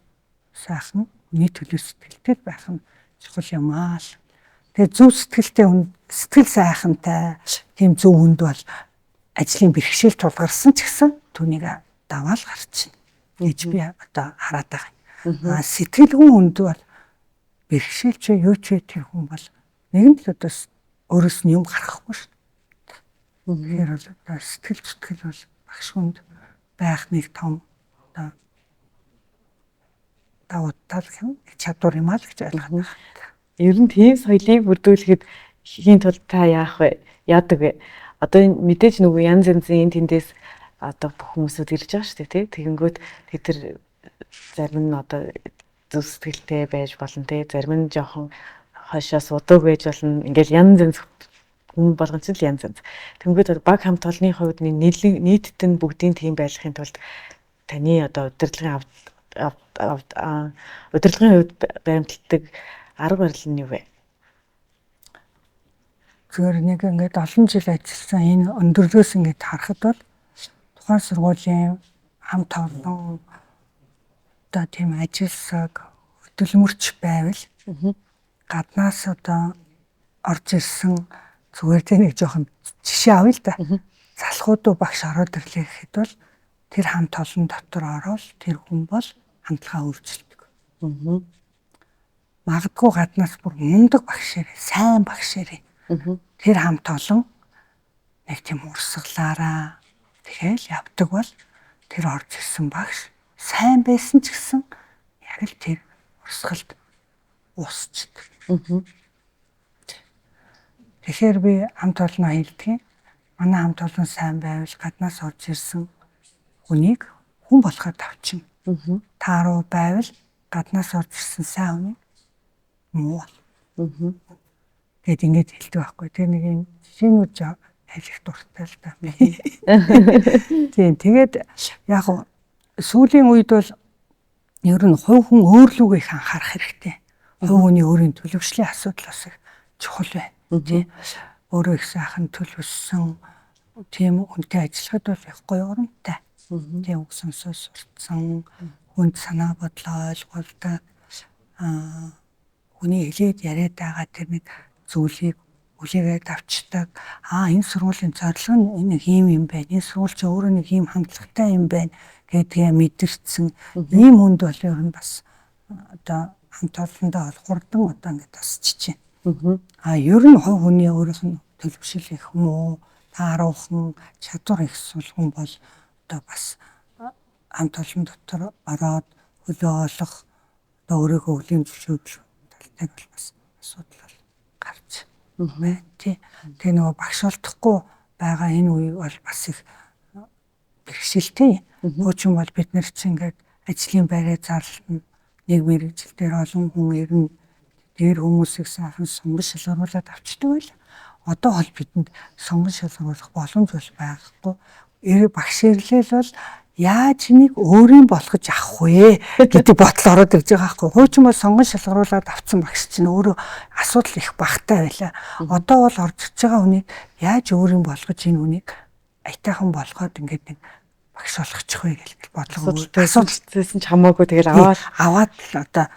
сайхан хүний төлөө сэтгэлтэй байх нь чухал юм аа л. Тэгээ зөв сэтгэлтэй хүн, сэтгэл сайхантай тийм зөв хүнд бол ажлын бэрхшээл тулгарсан ч гэсэн түүнийг даваал гарч байна. Гэж би одоо хараад байгаа. Сэтгэлгүй хүнд бол бэрхшээл ч юу ч тэр хүн бол нэгэн л одоо өөрөөс нь юм гарахгүй шүү дээ. Тэгэхээр бол одоо сэтгэл бол багш хүнд байх нэг том одоо давуу тал чадвар юм аа л гэж ойлгоод байна. Ер нь тийм соёлыг бүрдүүлэхэд хийх тулд та яах вэ? Яадаг вэ? Одоо мэдээж нөгөө янз янзын тэндээс одоо бүх хүмүүсүүд ирж байгаа шүү дээ, тий. Тэгэнгүүт тэр зарим нь одоо зөв сэтгэлтэй байж болно, тий. Зарим нь жоохон хойшоос удаг байж болно. Ингээл янз янз хүн болгон ч л янз янз. Тэгэнгүүт баг хамт олонний хувьд нийтд нь бүгдийн тийм байхын тулд таны одоо удирдлагын хувьд баримталдаг арга барил нь юу вэ? Зүгээр нэг ингээд олон жил ажилласан энэ өндөрлөөс ингээд харахад бол тухайн сургуулийн хамт олон одоо тийм ажилсаг хөдөлмөрч байвал гаднаас одоо орж ирсэн зүгээр тэ нэг жоохон жишээ авъя л да. Залхуудуу багш ороод ирлээ гэхэд бол тэр хамт олон дотор ороод тэр хүн бол хандлагаа өөрчилдөг. Магадгүй гаднаас бүр мундаг багш ирээ, сайн багш ирээ. Тэр хамт олон нэг тийм урсгалаараа тэгэл явдаг бол тэр орж ирсэн багш сайн байсан ч гэсэн яг л тэр урсгалд уусчдаг. Тэгэхээр би хамт олноо хэлдэг. Манай хамт олон сайн байвал гаднаас орж ирсэн хүнийг хүн болоход тавьчихна. Тааруу байвал гаднаас орж ирсэн сайн хүнийг муу. Тэгэд ингэж хэлдэг байхгүй. Тэр нэг юм жишээнүүд хэлэх дуртай л да. Тийм тэгээд яг сүүлийн үед бол ер нь хувь хүн өөрлөгөө их анхаарах хэрэгтэй. Хувь хүний өөрийн төлөвшлийн асуудал бас их чухал байна. Тийм өөрөө их сайхан төлөвшсөн тийм үнтэй ажиллахад бол их гоё урамтай. Тийм үг сонсоо сурцсан хүнд санаа бодлоо ойлгуулдаг хүний хэлээд яриад байгаа тэр нэг зүйлийг үлээгээд авчдаг. Энэ сургуулийн зорилго нь энэ ийм юм байна. Энэ сургууль чинь өөрөө нэг ийм хандлагатай юм байна гэдгээ мэдэрсэн. Ийм хүнд бол ер нь бас одоо хамт олондоо хурдан одоо ингэ тасчиж байна. Ер нь хувь хүний өөрийнх нь төлөвшил их муу, тааруулхан, чадвар их сулхан бол одоо бас хамт олон дотор ороод хөлөө олох, одоо өөрийгөө өвлийн зөвшөөрлөх талтай бол бас асуудал бол гарч байна. Тэгээ нөгөө багшуулдахгүй байгаа энэ үе бол бас их бэрхшээлтэй. Хуучин бол бид нар чинь ингээд ажлын байраа зарлана. Нэг мэрэгжил дээр олон хүн ирнэ. Тэр хүмүүсийг сайхан сонгож шалгаруулад авчдаг байл. Одоо бол бидэнд сонгож шалгаруулах боломж бол байхгүй. Багш ирлэл бол яаж энийг өөрийн болгож авах вэ гэдэг бодол ороод ирж байгаа байхгүй. Хуучин бол сонгож шалгаруулад авсан багш чинь өөрөө асуудал их багтай байлаа. Одоо бол орж иж байгаа хүнийг яаж өөрийн болгож энэ хүнийг аятайхан болгоод ингээд нэг багш болгочих вэ гэж бодлого асуудалсан ч хамаагүй тэгэл аваад л одоо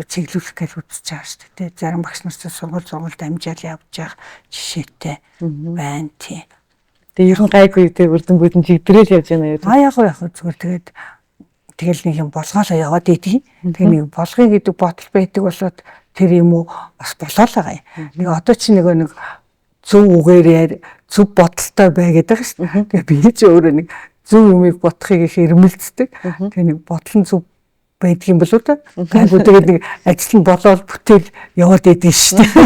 чиглүүлэх гэж үзэж байгаа шүү дээ. Зарим багш нар ч сургууль дамжаал явж явах жишээтэй байна тий. Тэгээ ер нь гайгүй тий үрдэнгүүд нь чигдрэл явж байна юу? Яг зүгээр тэгэл нэг юм болгоолоо яваад идэв. Тэгээ нэг болгоё гэдэг бодол байдаг болоод тэр юм уу бас болоо л байгаа юм. Нэг одоо чи нэг зөв үгээр зөв бодолтой байгаад байгаа шүү дээ. Тэгээ би ч өөрөө нэг зөв юмыг бодохыг их эрмэлздэг. Тэгээ нэг бодол нь зөв байдаг юм болоо та. Гайгүй тэгээд нэг ажил нь болоод бүтээл яваад идэв шүү дээ.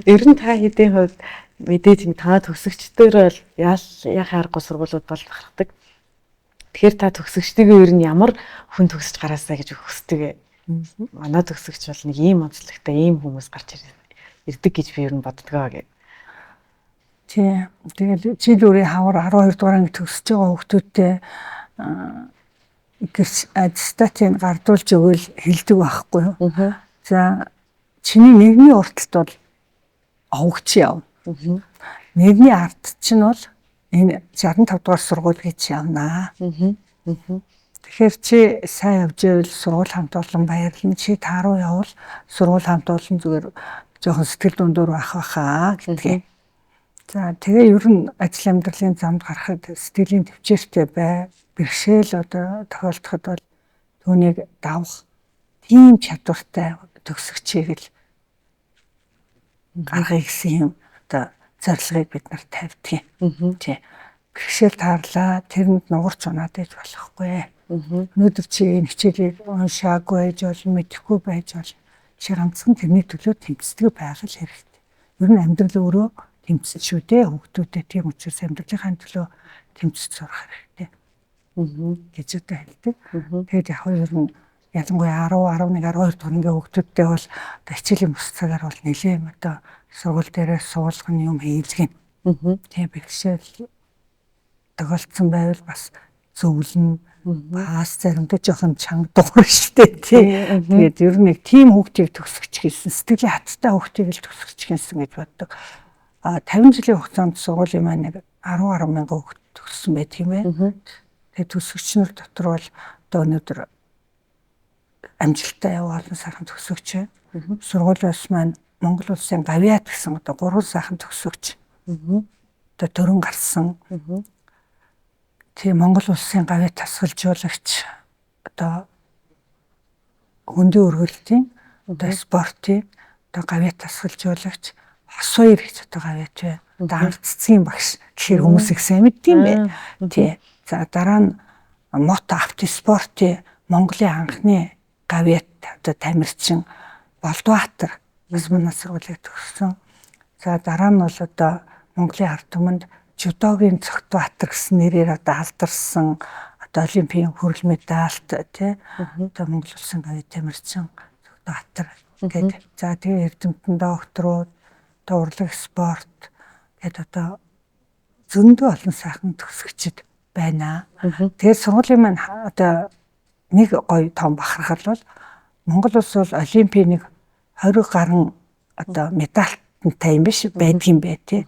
Ер нь та хэдийн хувьд мэдээж та төгсөгчдөр бол яхаа аргагүй сургуулиуд бол бахархдаг. Тэгэхээр та төгсөгчдөө ер нь ямар хүн төгсөж гараасаа гэж хүсдэг. Манай төгсөгч бол нэг ийм онцлогтой ийм хүмүүс гарч ирдэг гэж би ер нь боддгоо гэх. Тэгэл жил үрийн хавар 12 дугаар анги төгсөж байгаа хүүхдүүдтэй аттестатыг гардуулж өгөөл хэлдэг байхгүй юу. За чиний нэгний урталт бол овогч яв. Нэгний ард чинь бол энэ 65 дугаар сургууль гэж явнаа. Тэгэхээр чи сайн явж ивэл сургууль хамт олон баярлна. Чи тааруу явал сургууль хамт олон зүгээр жоохон сэтгэл дундуур байх байхаа гэдгийг. За тэгээ ер нь ажил амьдралын замд гарахад сэтгэлийн төвчээртэй бэрхшээл одоо тохиолдоход бол түүнийг давах тийм чадвартай төгсөгчийг л гаргахыг гэсэн юм одоо зорилгыг бид нар тавьдаг юм. Бэрхшээл таарлаа тэрэнд нугарч унаад иж болохгүй. Өнөөдөр чи энэ хичээлийг уншаагүй байж болно, мэдэхгүй байж болно. Чи ганцхан тэрний төлөө тэмцдэг байх л хэрэгтэй. Ер нь амьдрал өөрөө тэмцэл шүү дээ. Хүүхдүүдэд тийм учраас амьдралынхаа төлөө тэмцэж сурах хэрэгтэй. Гэж одоо хэлдэг. Тэгээд яг ер нь ялангуяа 10, 11, 12 дугаар ангийн хүүхдүүдтэй бол одоо хичээлийн бус цагаар бол нэлээд одоо сургууль дээрээ суулгах юм хийлгэн. Тийм бэрхшээл тохиолдсон байвал бас зөвлөн бас заримдаа жоохон чанга дуурна шүү дээ тий. Тэгээд ер нь нэг тийм хүүхдийг төгсгөж хийсэн сэтгэлийн хаттай хүүхдийг л төгсгөж хийсэн гэж боддог. 50 жилийн хугацаанд сургуулийн маань нэг 10 мянган хүүхд төгссөн байдаг юм байна. Тэгээд төгсөгчнөр дотор бол одоо өнөөдөр амжилттай явуулсан сайхан төгсөгч байна. Сургуулиас маань Монгол улсын гавьяат гэсэн одоо 3 сайхан төгсөгч. Одоо төрөн гарсан. Тийм Монгол улсын гавьяат тасгалжуулагч одоо хөндийн өргөлтийн одоо спортын одоо гавьяат тасгалжуулагч Хос хоёр гэж одоо гавьяат байна. Одоо анх цэцгийн багш гэхээр хүмүүс их сайн мэддэм бай. Тий. За дараа нь мото автоспортын Монголын анхны гавьяат одоо тамирчин Болдбаатар бас манай сургуулийг төгссөн. За дараа нь бол одоо Монголын ард түмэнд жудогийн Цогтбаатар гэсэн нэрээр одоо алдарсан одоо олимпийн хүрэл медальт тий одоо Монгол улсын гавьяат тамирчин Цогтбаатар гэдэг. За тэгээ Эрдэмтэн докторууд одоо урлаг спорт гэдэг одоо зөндөө олон сайхан төгсөгчд байна. Тэгээд сургуулийн маань одоо нэг гоё том бахархал бол Монгол улс бол олимпийн нэг 20 гаруй одоо медальтай юм биш байдгийн бай тий.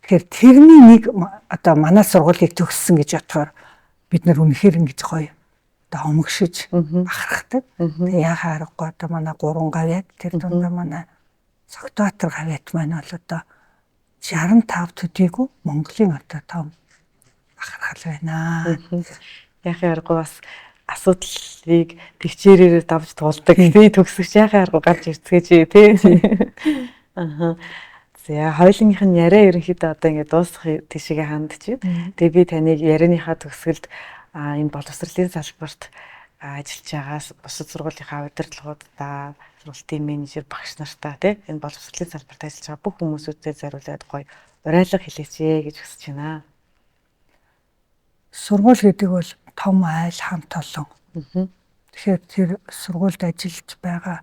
Тэгэхээр тэрний нэг одоо манай сургуулийг төгссөн гэж бодохоор бид нар үнэхээр ингэж гоё одоо хомгшиж бахархдаг. Тэгээ яхаа аргагүй одоо манай 3 гавьяат тэр дундаа манай Цогтбаатар гавьяат маань бол одоо 65 төдийгүй Монголын одоо том бахархал байна. Яхаа аргагүй бас асуудлыг төвчээрээр давж туулдаг. Би төгсөж яхаа арга гарч ирцгээч тий. Аха. За хоёулынх нь яриа ерөнхийдөө одоо ингээд дуусах тийшээ хандж байна. Тэгээ би таныг ярианыхаа төгсгөлд энэ боловсролын салбарт ажиллаж байгаас бусад сургуулийнхаа удирдлагуудаа, сургуулийн менежер, багш нартаа тий энэ боловсролын салбарт ажиллаж байгаа бүх хүмүүсүүдэд зориулаад гоё уриалга хэлээч гэж хүсэж байна. Сургууль гэдэг бол том айл хамт олон. Тэгэхээр тэр сургуульд ажиллаж байгаа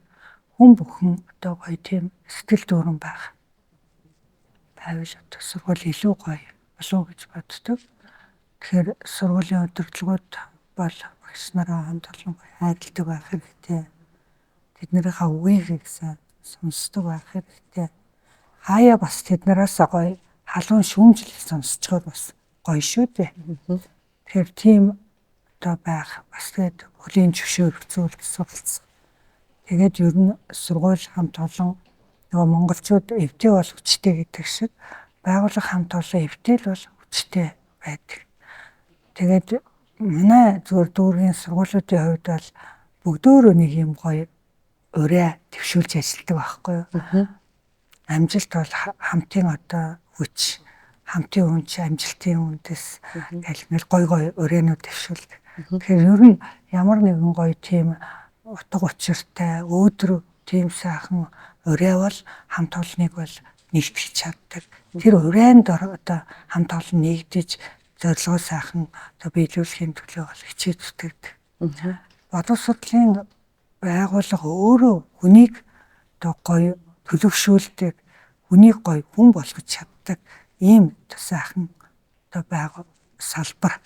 хүн бүхэн одоо гоё тийм сэтгэл дүүрэн байх. Байвал одоо сургууль илүү гоё болов гэж боддог. Тэгэхээр сургуулийн удирдлагууд бол багш нараа хамт олон хайрладаг байх хэрэгтэй. Тэднийхээ үгийг сайн сонсдог байх хэрэгтэй. Хаяа бас тэднээс гоё халуун шүүмжлэл сонсцохоор бас гоё шүү дээ. Тэгэхээр тийм одоо байх бас тэгээд хөлийн зөвшөөрөл суралцах. Тэгээд ер нь сургууль хамт олон нөгөө монголчууд эвтэй бол хүчтэй гэдэг шиг байгууллага хамт олон эвтэй л бол хүчтэй байдаг. Тэгээд манай зүгээр дүүргийн сургуулиудын хувьд бол бүгдөө нэг юм гоё ураа төвшүүлж ажилладаг байхгүй юу? Амжилт бол хамтын одоо хүч, хамтын үнч, амжилтын үндэс гэлмэл гоё ураанууд төвшүүлдэг. Тэгэхээр ер нь ямар нэгэн гоё тийм утга учиртай өөдрөг тийм сайхан ураа бол хамт олныг бол нэгтгэж чаддаг. Тэр урайнд одоо хамт олон нэгдэж зорилгоо сайхан одоо биелүүлэхийн төлөө бол хичээж зүтгэдэг. Боловсролын байгууллага өөрөө хүнийг одоо гоё төлөвшүүлдэг, хүнийг гоё хүн болгож чаддаг ийм сайхан одоо байгаа салбар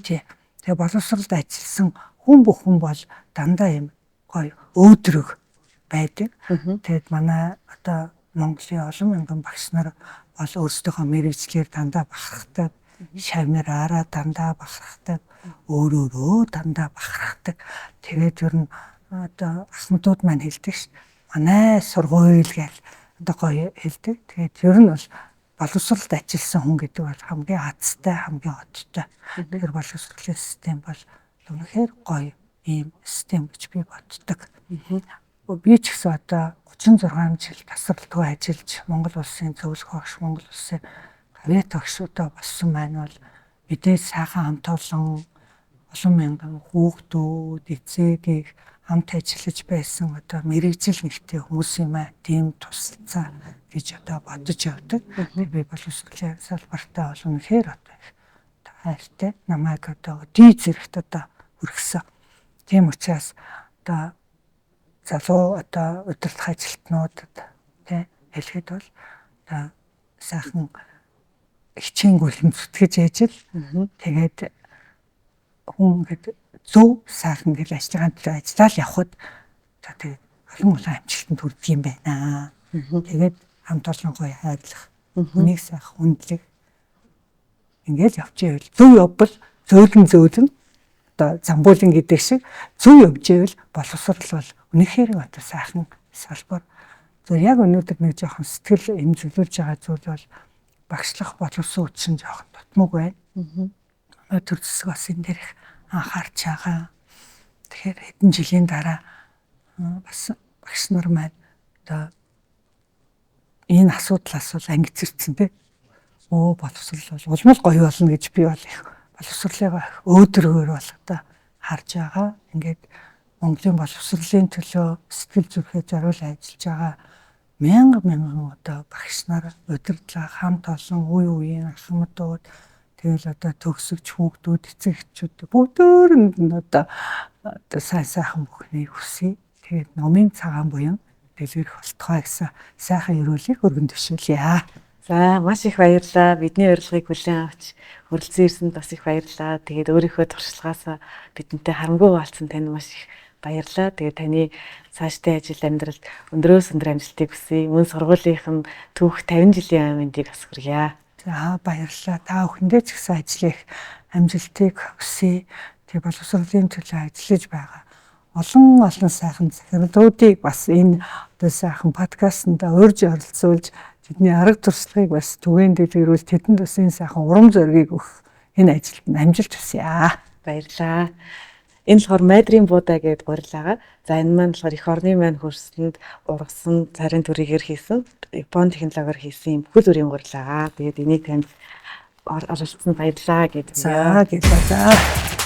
тий. Тэгээ боловсролд ажилласан хүн бүхэн бол дандаа юм гоё өөдрөг байдаг. Тэгээд манай одоо Монголын олон мянган багш нар бол өөрсдийнхөө мэргэжлэр дандаа бахархдаг, шавнараараа дандаа бахархдаг, өөрөөрөө дандаа бахархдаг. Тэгээд ер нь одоо ахмадууд маань хэлдэг ш. Манай сургууль гэж одоо гоё хэлдэг. Тэгээд ер нь бол боловсролд ажилласан хүн гэдэг бол хамгийн азтай, хамгийн одтой. Тэгэхээр боловсролын систем бол үнэхээр гоё ийм систем гэж би боддог. Би ч гэсэн одоо 36 жил тасралтгүй ажиллаж Монгол улсын зөвлөх багш, Монгол улсын гавьяа тогшуудаа болсон маань бол мэдээ сайхан хамт олон мянган хүүхдүүд, эцэг хамт ажиллаж байсан одоо мэрэгжил нэгтэй хүмүүс юм аа. Тийм тусалцаа гэж одоо бодож явдаг. Би боловсролын салбартаа бол үнэхээр одоо хайртай. Намайг одоо дий зэрэгт одоо хүргэсэн. Тийм учраас одоо залуу одоо удирдах ажилтнуудад тий хэлэхэд бол одоо сайхан хичээнгүй юм зүтгэж ажил. Тэгээд хүн гэдэг зөв сайхан гэж ажиллагаанд ажиллаад явхад за тэгээд олон амжилтанд хүрдэг юм байна. Тэгээд хамт олон гоё хайрлах, хүнийг сайхан хүндлэх ингээд явчихвэл зөв явбал зөөлөн одоо замбуулын гэдэг шиг зөв явж ивэл боловсрол бол үнэхээр одоо сайхан салбар. зөв яг өнөөдөр нэг жоохон сэтгэл имзэглүүлж байгаа зүйл бол багшлах боловсон үтшин жоохон тотмог байна. Төр зэсэг бас энэ дээр их анхаарч байгаа. Тэгэхээр хэдэн жилийн дараа бас багш нар маань одоо энэ асуудлаас бол ангицэрсэн тий. Боловсрол бол улмал гоё болно гэж би бол их боловсролыг өөдрөөр бол одоо харж байгаа. Ингээд Монголын боловсролын төлөө сэтгэл зүрхээ зориулж ажиллаж байгаа мянган одоо багш нар, удирдлага, хамт олон үеийн ахмадууд, тэгэл одоо төгсөгч хүүхдүүд, эцэгчүүд бүгдөө нь одоо сайхан бүхнийг хүсье. Тэгээд номын цагаан буян дэлгэрэх болтугай гэсэн сайхан өрөөлийг өргөн төшөөлье. За маш их баярлалаа. Бидний урилгыг хүлээн авч хүрэлцэн ирсэнд бас их баярлалаа. Тэгээд өөрийнхөө туршлагаасаа бидэнтэй харамгүй хаалцсан танд маш их баярлалаа. Тэгээд таны цаашдын ажил амьдралд өндрөөс өндөр амжилтыг хүсье. Мөн сургуулийнх нь түүх 50 жилийн аминдыг бас хүргье. За баярлалаа. Та бүхэндээ ч гэсэн ажлын амжилтыг хүсье. Тэгээд боловсролын төлөө ажиллаж байгаа олон сайхан захирлуудыг бас энэ одоо сайхан подкастнда урьж оролцуулж тэдний арга туршлагыг бас түгээн дэлгэрүүл тэдэнд бас энэ сайхан урам зориг өгөх энэ ажилд амжилт хүсье. Баярлалаа. Энэ болохоор Майдрын Буудаа гэдэг гурилаага. За энэ маань болохоор эх орны маань хөрсөнд ургасан царийн төрөйгээр хийсэн Япон технологиор хийсэн юм бүхэл бүрийн гурилаага. Тэгээд энийг танд оролцсон баярлалаа гэдэг. За гэлээ. За.